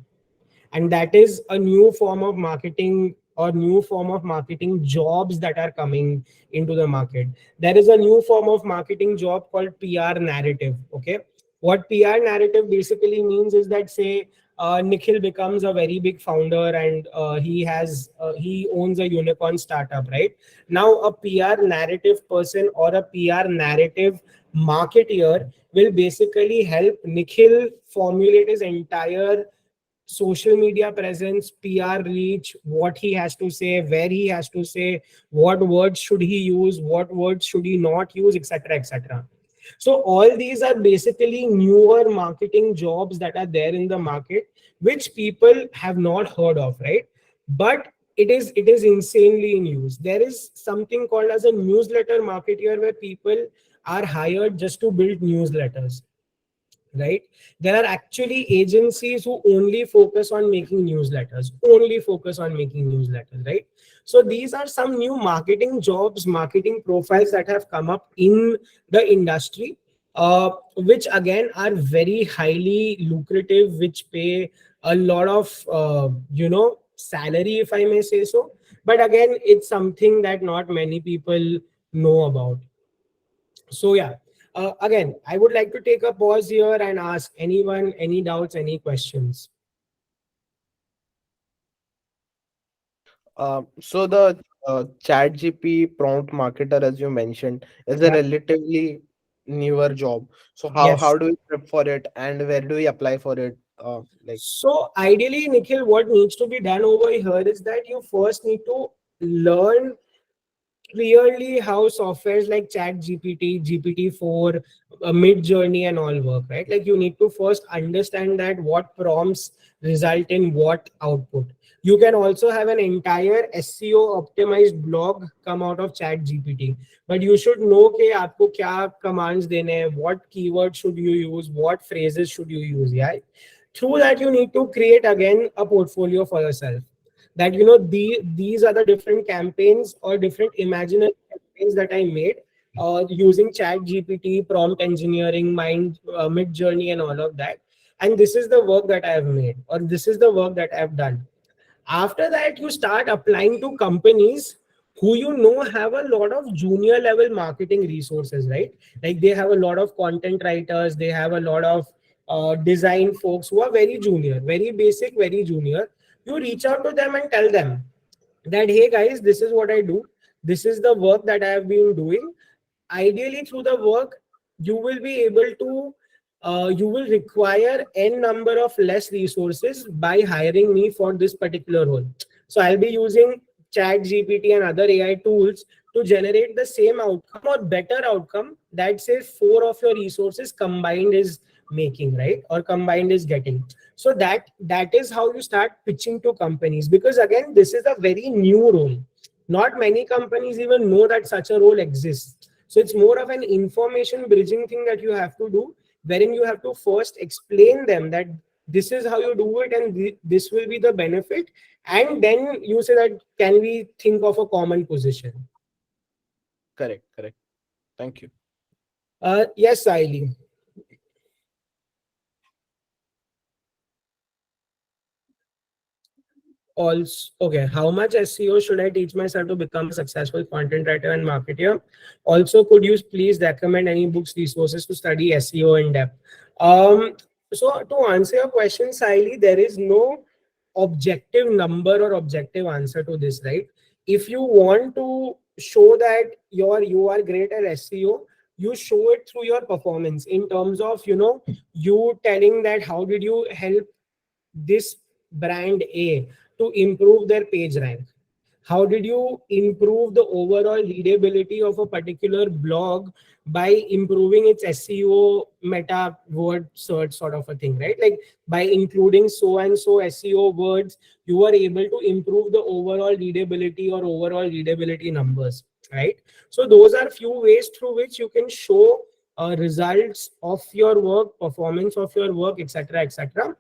And that is a new form of marketing, or new form of marketing jobs that are coming into the market. There is a new form of marketing job called PR narrative. Okay, what PR narrative basically means is that, say, Nikhil becomes a very big founder, and he owns a unicorn startup, right? Now a PR narrative person or a PR narrative marketeer will basically help Nikhil formulate his entire social media presence, PR reach, what he has to say, where he has to say, what words should he use, what words should he not use, etc., etc. So all these are basically newer marketing jobs that are there in the market, which people have not heard of, right? But it is insanely in use. There is something called as a newsletter marketer, where people are hired just to build newsletters, right? There are actually agencies who only focus on making newsletters, right? So these are some new marketing jobs, marketing profiles that have come up in the industry, which again are very highly lucrative, which pay a lot of salary, if I may say so. But again, it's something that not many people know about. So yeah, again, I would like to take a pause here and ask anyone any doubts, any questions. So the chat GP prompt marketer, as you mentioned, is a Yeah. relatively newer job. So how Yes. do we prep for it, and where do we apply for it? Like, So ideally, Nikhil, what needs to be done over here is that you first need to learn clearly how softwares like chat gpt, GPT-4, mid journey and all work, right? Like, you need to first understand that what prompts result in what output. You can also have an entire SEO optimized blog come out of chat gpt, but you should know कि आपको क्या commands देने हैं, what keywords should you use, what phrases should you use. Yeah, through that you need to create again a portfolio for yourself, that these are the different campaigns or different imaginary campaigns that I made, using chat GPT, prompt engineering, mid journey, and all of that. And this is the work that I have made, or this is the work that I have done. After that, you start applying to companies who have a lot of junior level marketing resources, right? Like they have a lot of content writers, they have a lot of design folks who are very junior, very basic, very junior. You reach out to them and tell them that, hey guys, this is what I do, this is the work that I have been doing. Ideally, through the work, you will be able to you will require n number of less resources by hiring me for this particular role. So I'll be using chat GPT and other AI tools to generate the same outcome or better outcome that say four of your resources combined is making, right? Or combined is getting. So that is how you start pitching to companies, because again, this is a very new role. Not many companies even know that such a role exists. So it's more of an information bridging thing that you have to do, wherein you have to first explain them that this is how you do it and this will be the benefit. And then you say that, can we think of a common position? Correct, correct. Thank you. Yes, Saili. Also, okay, how much SEO should I teach myself to become a successful content writer and marketer? Also, could you please recommend any books, resources to study SEO in depth? So to answer your question, Saili, there is no objective number or objective answer to this, right? If you want to show that you are great at SEO, you show it through your performance in terms of you telling that how did you help this brand A to improve their page rank? How did you improve the overall readability of a particular blog by improving its SEO meta word search sort of a thing, right? Like by including so and so SEO words, you are able to improve the overall readability or overall readability numbers, right? So those are few ways through which you can show results of your work, performance of your work, etc., etc.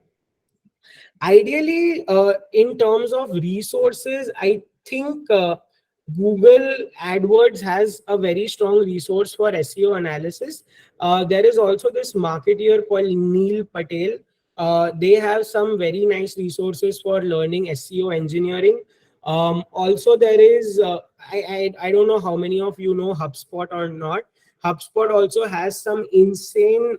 Ideally, in terms of resources, I think Google AdWords has a very strong resource for SEO analysis. There is also this marketeer called Neil Patel. They have some very nice resources for learning SEO engineering. Also, there is I don't know how many of you know HubSpot or not. HubSpot also has some insane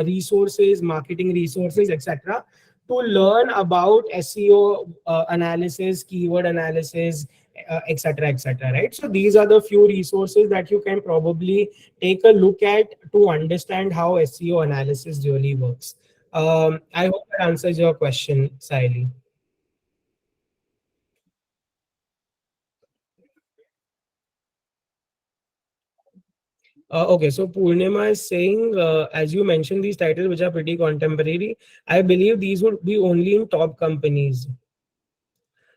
resources, marketing resources, etc., to learn about SEO analysis, keyword analysis, etc., etc. Right? So these are the few resources that you can probably take a look at to understand how SEO analysis really works. I hope that answers your question, Saili. Okay, so Purnima is saying, as you mentioned, these titles which are pretty contemporary, I believe these would be only in top companies.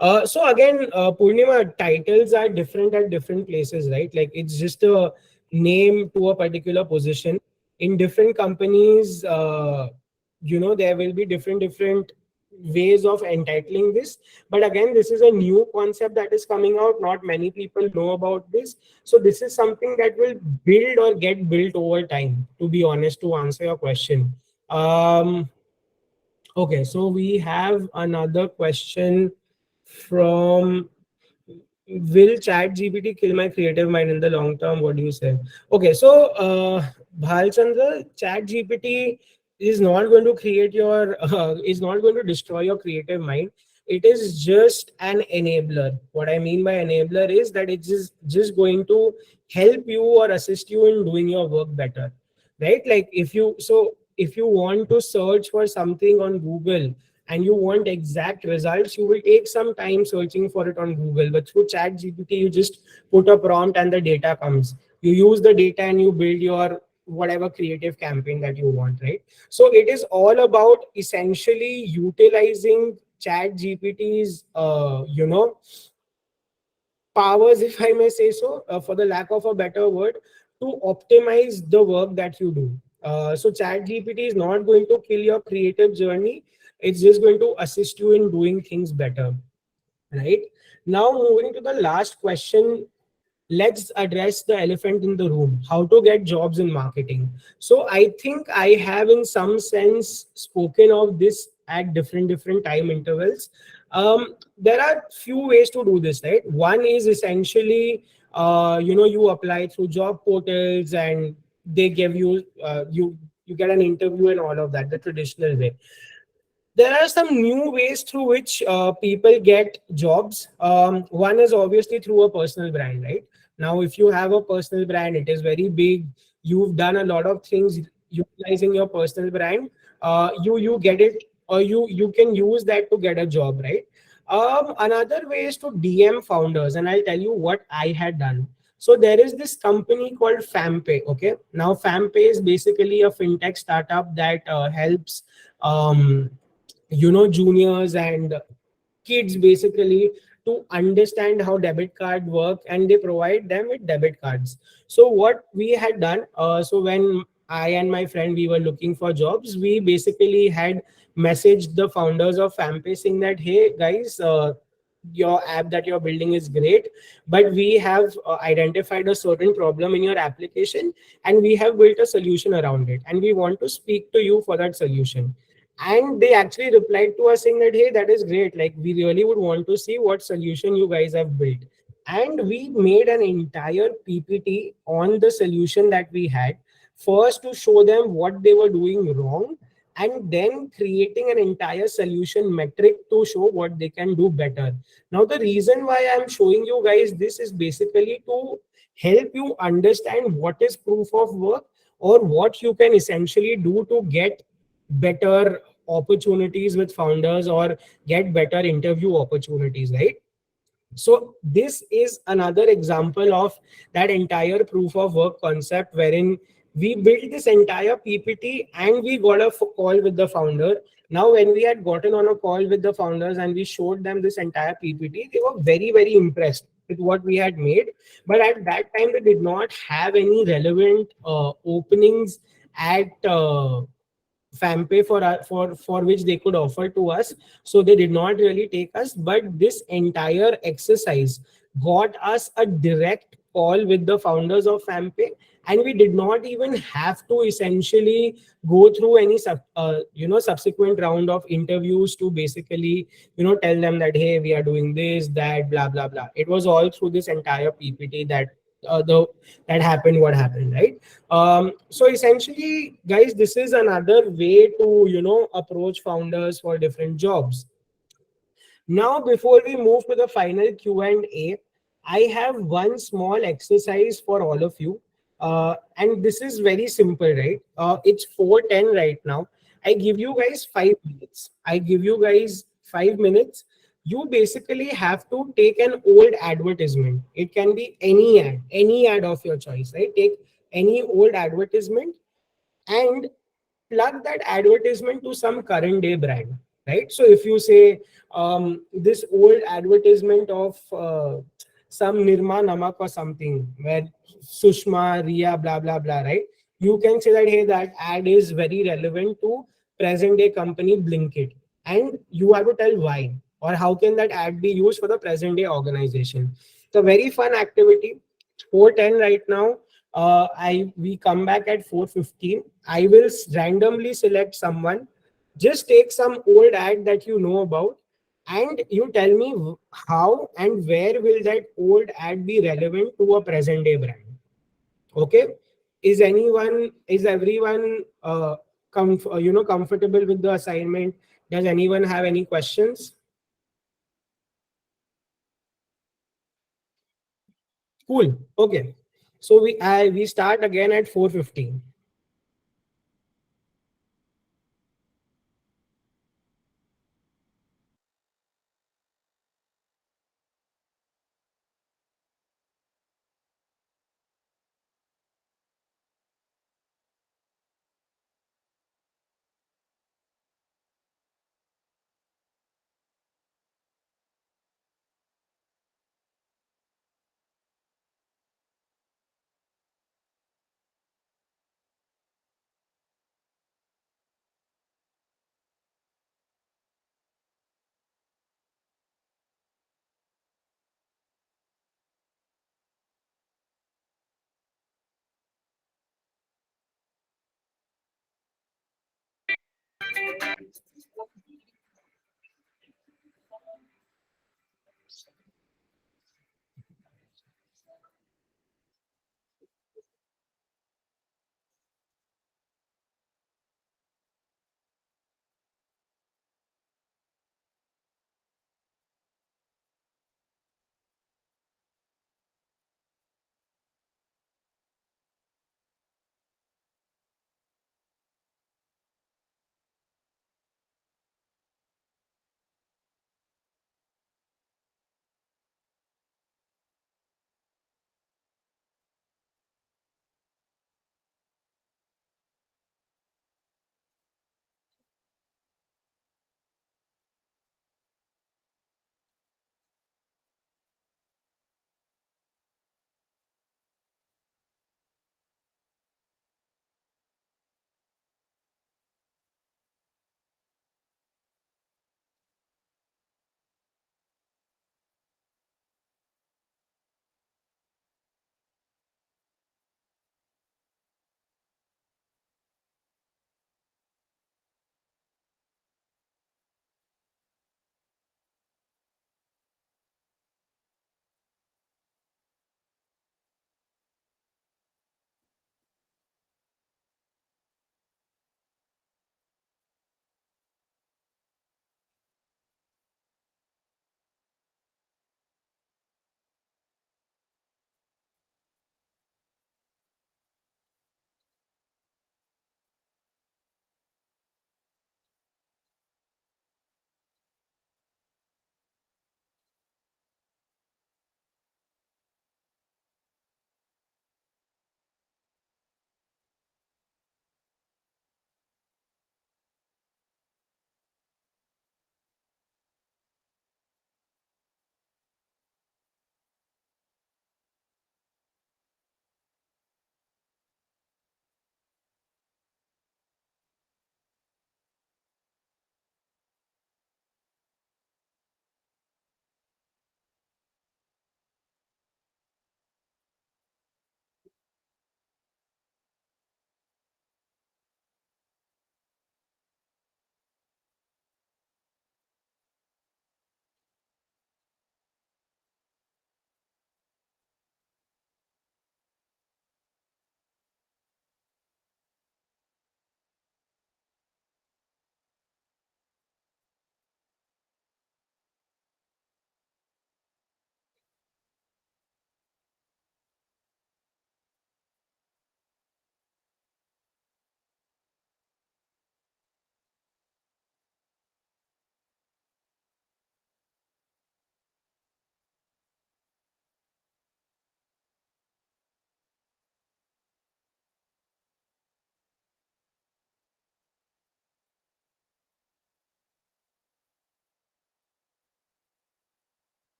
So again, Purnima, titles are different at different places, right? Like it's just a name to a particular position. In different companies, there will be different ways of entitling this. But again, this is a new concept that is coming out. Not many people know about this. So this is something that will build or get built over time, to be honest, to answer your question. Okay, so we have another question from, will chat GPT kill my creative mind in the long term? What do you say? Okay, so Bhalchandra, chat GPT is not going to create your is not going to destroy your creative mind. It is just an enabler. What I mean by enabler is that it's just going to help you or assist you in doing your work better, right? Like if you want to search for something on Google and you want exact results, you will take some time searching for it on Google. But through Chat GPT, you just put a prompt and the data comes. You use the data and you build your whatever creative campaign that you want, right? So it is all about essentially utilizing Chat GPT's, powers, if I may say so, for the lack of a better word, to optimize the work that you do. So Chat GPT is not going to kill your creative journey. It's just going to assist you in doing things better, right? Now moving to the last question. let's address the elephant in the room: how to get jobs in marketing. So I think I have in some sense spoken of this at different time intervals. There are few ways to do this, right? One is essentially, you apply through job portals and they give you, you get an interview and all of that, the traditional way. There are some new ways through which people get jobs. One is obviously through a personal brand, right? Now, if you have a personal brand, it is very big. You've done a lot of things utilizing your personal brand. You get it, or you can use that to get a job, right? Another way is to DM founders, and I'll tell you what I had done. So there is this company called FamPay. Okay, now FamPay is basically a fintech startup that helps um, juniors and kids basically to understand how debit card work, and they provide them with debit cards. So what we had done, so when I and my friend, we were looking for jobs, we basically had messaged the founders of FamPay saying that, hey guys, your app that you're building is great, but we have identified a certain problem in your application, and we have built a solution around it, and we want to speak to you for that solution. And they actually replied to us saying that, hey, that is great, like we really would want to see what solution you guys have built. And we made an entire PPT on the solution that we had, first to show them what they were doing wrong, and then creating an entire solution metric to show what they can do better. Now, the reason why I'm showing you guys this is basically to help you understand what is proof of work, or what you can essentially do to get better opportunities with founders, or get better interview opportunities, right? So this is another example of that entire proof of work concept, wherein we built this entire PPT and we got a call with the founder. Now, when we had gotten on a call with the founders and we showed them this entire PPT, they were very impressed with what we had made. But at that time, they did not have any relevant openings at FamPay for which they could offer to us. So they did not really take us. But this entire exercise got us a direct call with the founders of FamPay, and we did not even have to essentially go through any subsequent round of interviews to basically tell them that, hey, we are doing this, that, blah blah blah. It was all through this entire PPT that the that happened what happened, right? So essentially, guys, this is another way to approach founders for different jobs. Now, before we move to the final Q&A, I have one small exercise for all of you. And this is very simple, right? It's 4:10 right now. I give you guys 5 minutes. I give you guys 5 minutes. You basically have to take an old advertisement. It can be any ad of your choice, right? Take any old advertisement and plug that advertisement to some current day brand, right? So if you say, this old advertisement of some Nirma Namak or something, where Sushma, Ria, blah blah blah, right? You can say that, hey, that ad is very relevant to present day company Blinkit, and you have to tell why, or how can that ad be used for the present day organization. It's a very fun activity. 4:10 right now. I We come back at 4:15. I will randomly select someone. Just take some old ad that you know about, and you tell me how and where will that old ad be relevant to a present day brand. Okay? Is everyone comfortable with the assignment? Does anyone have any questions? Cool. Okay. So we start again at 4:15.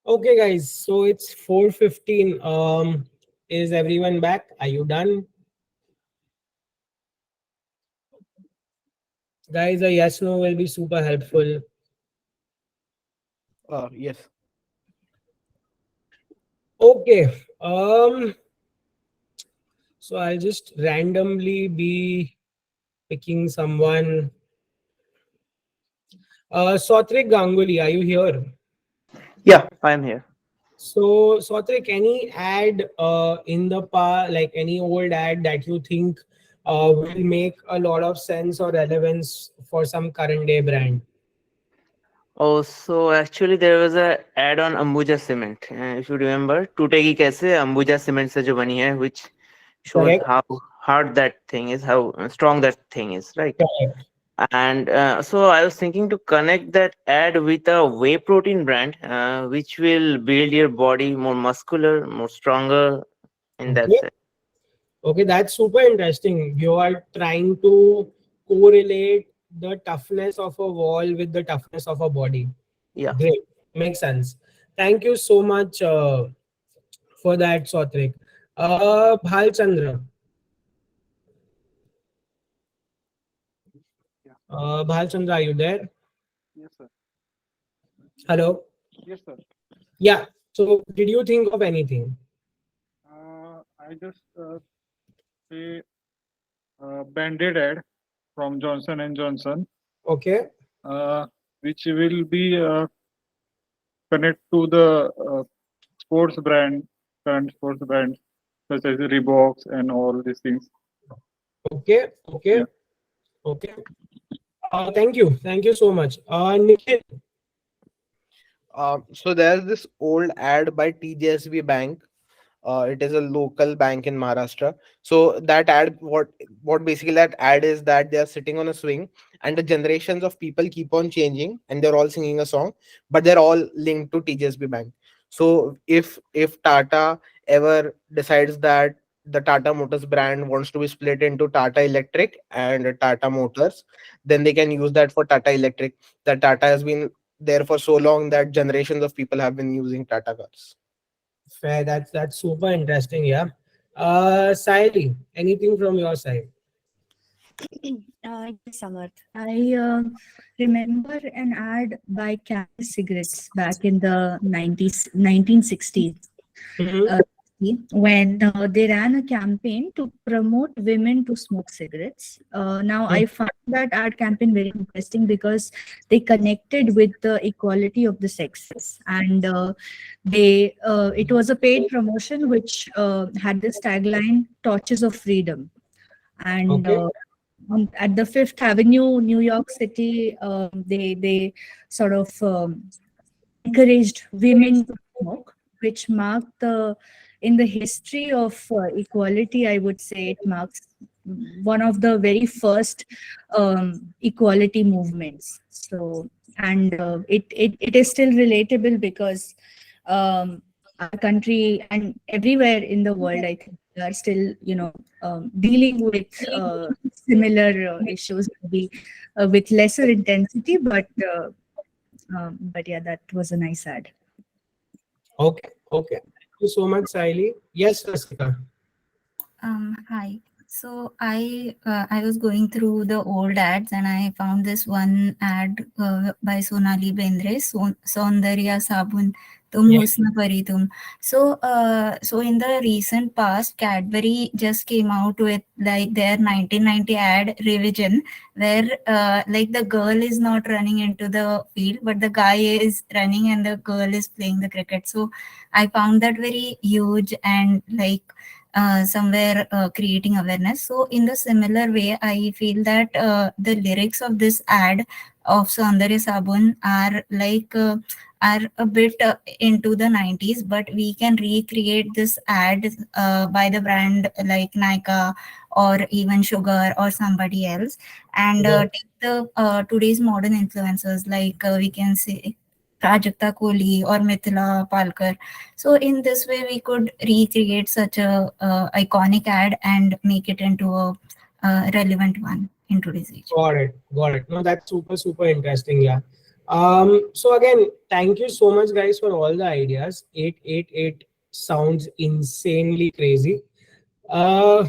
Okay, guys. So it's 4:15. Is everyone back? Are you done? Guys, a yes no will be super helpful. Yes. Okay. So I'll just randomly be picking someone. Sautrik Ganguly, are you here? Yeah, I am here. So Sautrik, any ad in the like any old ad that you think will make a lot of sense or relevance for some current day brand? Oh, so actually there was a ad on Ambuja Cement. If you remember, टूटेगी कैसे Ambuja Cement से जो बनी है, which shows Correct. how hard that thing is, how strong that thing is, right? Correct. And so I was thinking to connect that ad with a whey protein brand, which will build your body more muscular, more stronger in that Okay. sense. Okay, that's super interesting. You are trying to correlate the toughness of a wall with the toughness of a body. Yeah. Great. Makes sense. Thank you so much for that, Sotrik. Bhal Chandra. Yeah. Bhal Chandra, are you there? Yes, sir. Hello. Yes, sir. Yeah. So, did you think of anything? I just say Band-Aid ad from Johnson and Johnson, Okay. uh, which will be connect to the sports brand, current sports brands such as Reeboks and all these things. Okay. Okay. Yeah. Okay. Thank you. Thank you so much. Nikhil. So there's this old ad by TJSB Bank. It is a local bank in Maharashtra. So that ad, what basically that ad is that they are sitting on a swing, and the generations of people keep on changing, and they're all singing a song, but they're all linked to TJSB Bank. So if Tata ever decides that the Tata Motors brand wants to be split into Tata Electric and Tata Motors, then they can use that for Tata Electric. That Tata has been there for so long that generations of people have been using Tata cars. Fair. That's super interesting. Yeah. Saili, anything from your side? Yes, Samarth. I remember an ad by Camel Cigarettes back in the 1960s. Mm-hmm. uh, when they ran a campaign to promote women to smoke cigarettes. Now, I found that ad campaign very interesting because they connected with the equality of the sexes, and it was a paid promotion which had this tagline "Torches of Freedom." And Okay. at the Fifth Avenue, New York City, they sort of encouraged women to smoke, which marked the in the history of equality. I would say it marks one of the very first equality movements. So, and it is still relatable because our country and everywhere in the world, I think, we are still, dealing with similar issues, maybe with lesser intensity, but yeah, that was a nice ad. Okay. Okay. Thank you so much, Saili. Yes, Rasika. Hi. So I was going through the old ads and I found this one ad by Sonali Bendre, Saundarya Sabun Tum Yeah. Husna Pari Tum. So in the recent past, Cadbury just came out with like their 1990 ad revision, where like the girl is not running into the field, but the guy is running and the girl is playing the cricket. So I found that very huge and like somewhere creating awareness. So in the similar way, I feel that the lyrics of this ad of Saundarya Sabun are like are a bit into the 90s, but we can recreate this ad by the brand like Nika or even Sugar or somebody else, and Yeah. take the today's modern influencers like we can say Prajakta Kohli or Mithila Palkar. So in this way, we could recreate such a iconic ad and make it into a relevant one in today's age. Got it. Got it. No, that's super, super interesting. Yeah. So again, thank you so much, guys, for all the ideas. 888 sounds insanely crazy. Uh,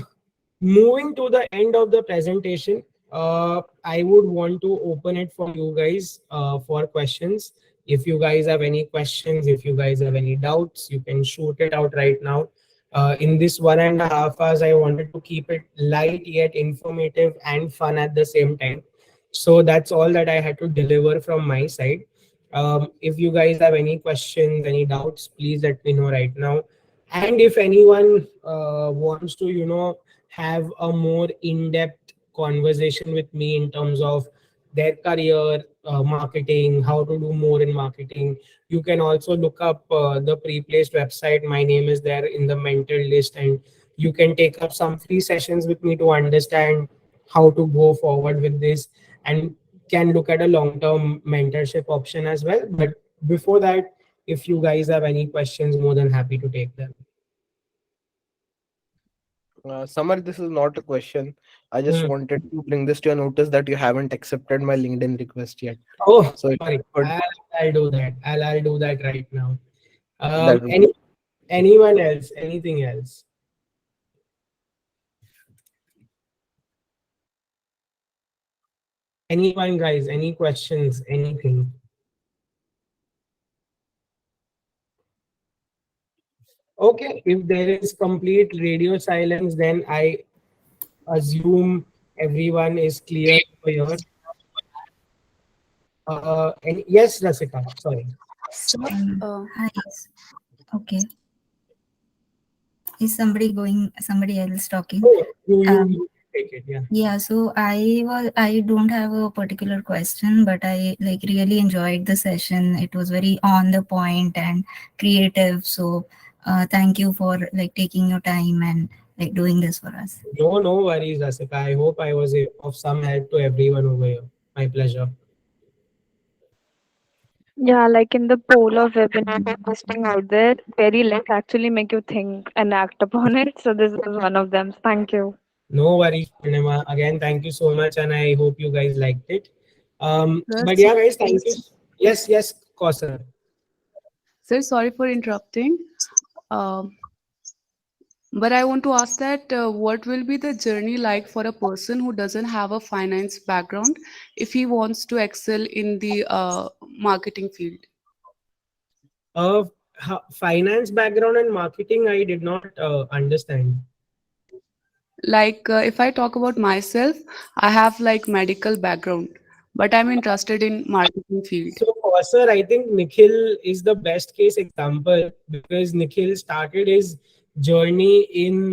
Moving to the end of the presentation, I would want to open it for you guys for questions. If you guys have any questions, if you guys have any doubts, you can shoot it out right now. In this 1.5 hours, I wanted to keep it light yet informative and fun at the same time. So that's all that I had to deliver from my side. If you guys have any questions, any doubts, please let me know right now. And if anyone wants to, have a more in-depth conversation with me in terms of their career, marketing, how to do more in marketing, you can also look up the pre-placed website. My name is there in the mentor list, and you can take up some free sessions with me to understand how to go forward with this, and can look at a long-term mentorship option as well. But before that, if you guys have any questions, more than happy to take them. Samar, this is not a question. I just Hmm. wanted to bring this to your notice that you haven't accepted my LinkedIn request yet. Oh, So if sorry. you could, I'll do that. I'll do that right now. That would Any anyone else? Anything else? Anyone, guys? Any questions? Anything? Okay, if there is complete radio silence, then I assume everyone is clear over here. And yes, Rasika, sorry. So, Hi. Okay. Is somebody going? Somebody else talking? Oh, Um, you take it, yeah. Yeah, so I don't have a particular question, but I like really enjoyed the session. It was very on the point and creative. So thank you for like taking your time and like doing this for us. No worries, Rasika. I hope I was of some help to everyone over here. My pleasure. Yeah, like in the poll of webinar posting out there, very less actually make you think and act upon it. So this is one of them. Thank you. No worries, Purnima. Again, thank you so much, and I hope you guys liked it. sir, But so, yeah, guys, thank you. Yes, Kausar. sir, sorry for interrupting. Um, but I want to ask that what will be the journey like for a person who doesn't have a finance background if he wants to excel in the marketing field? Uh, Finance background and marketing, I did not understand. Like if I talk about myself, I have like medical background, but I'm interested in marketing field. So, sir, I think Nikhil is the best case example because Nikhil started his journey in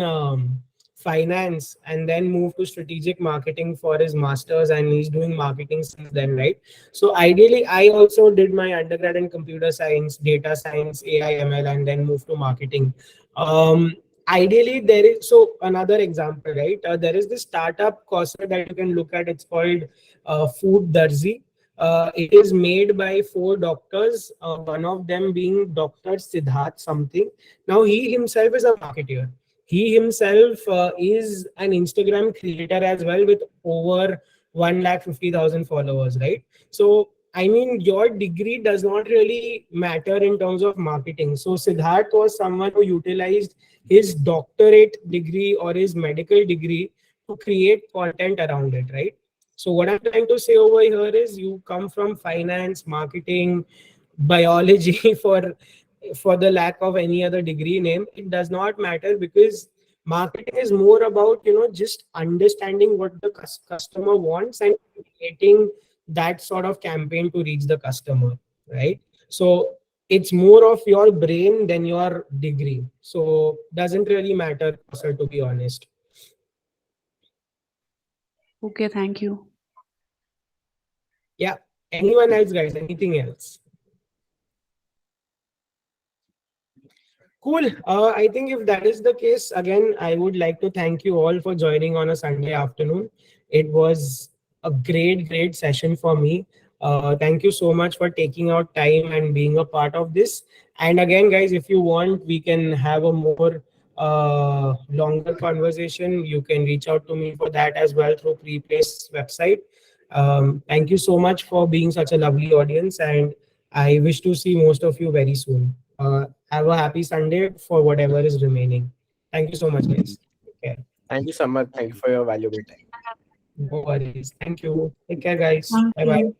finance and then moved to strategic marketing for his master's, and he's doing marketing since then, right? So, ideally, I also did my undergrad in computer science, data science, AI, ML, and then moved to marketing. Ideally, there is so another example, right? There is this startup course that you can look at. It's called Food Darzi. It is made by four doctors, one of them being Dr. Siddharth something. Now, he himself is a marketer. He himself is an Instagram creator as well with over 150,000 followers, right? So, I mean, your degree does not really matter in terms of marketing. So, Siddharth was someone who utilized his doctorate degree or his medical degree to create content around it, right? So what I'm trying to say over here is you come from finance, marketing, biology for the lack of any other degree name. It does not matter because marketing is more about just understanding what the customer wants and creating that sort of campaign to reach the customer, right? So it's more of your brain than your degree. So doesn't really matter, sir, to be honest. Okay, thank you. Yeah. Anyone else, guys? Anything else? Cool. I think if that is the case, again, I would like to thank you all for joining on a Sunday afternoon. It was a great session for me. Thank you so much for taking out time and being a part of this. And again, guys, if you want, we can have a more longer conversation. You can reach out to me for that as well through Preplace website. Thank you so much for being such a lovely audience, and I wish to see most of you very soon. Have a happy Sunday for whatever is remaining. Thank you so much, guys. Take care. thank you, Samarth. Thank you for your valuable time. No worries. Thank you. Take care, guys. Thank Bye bye. you.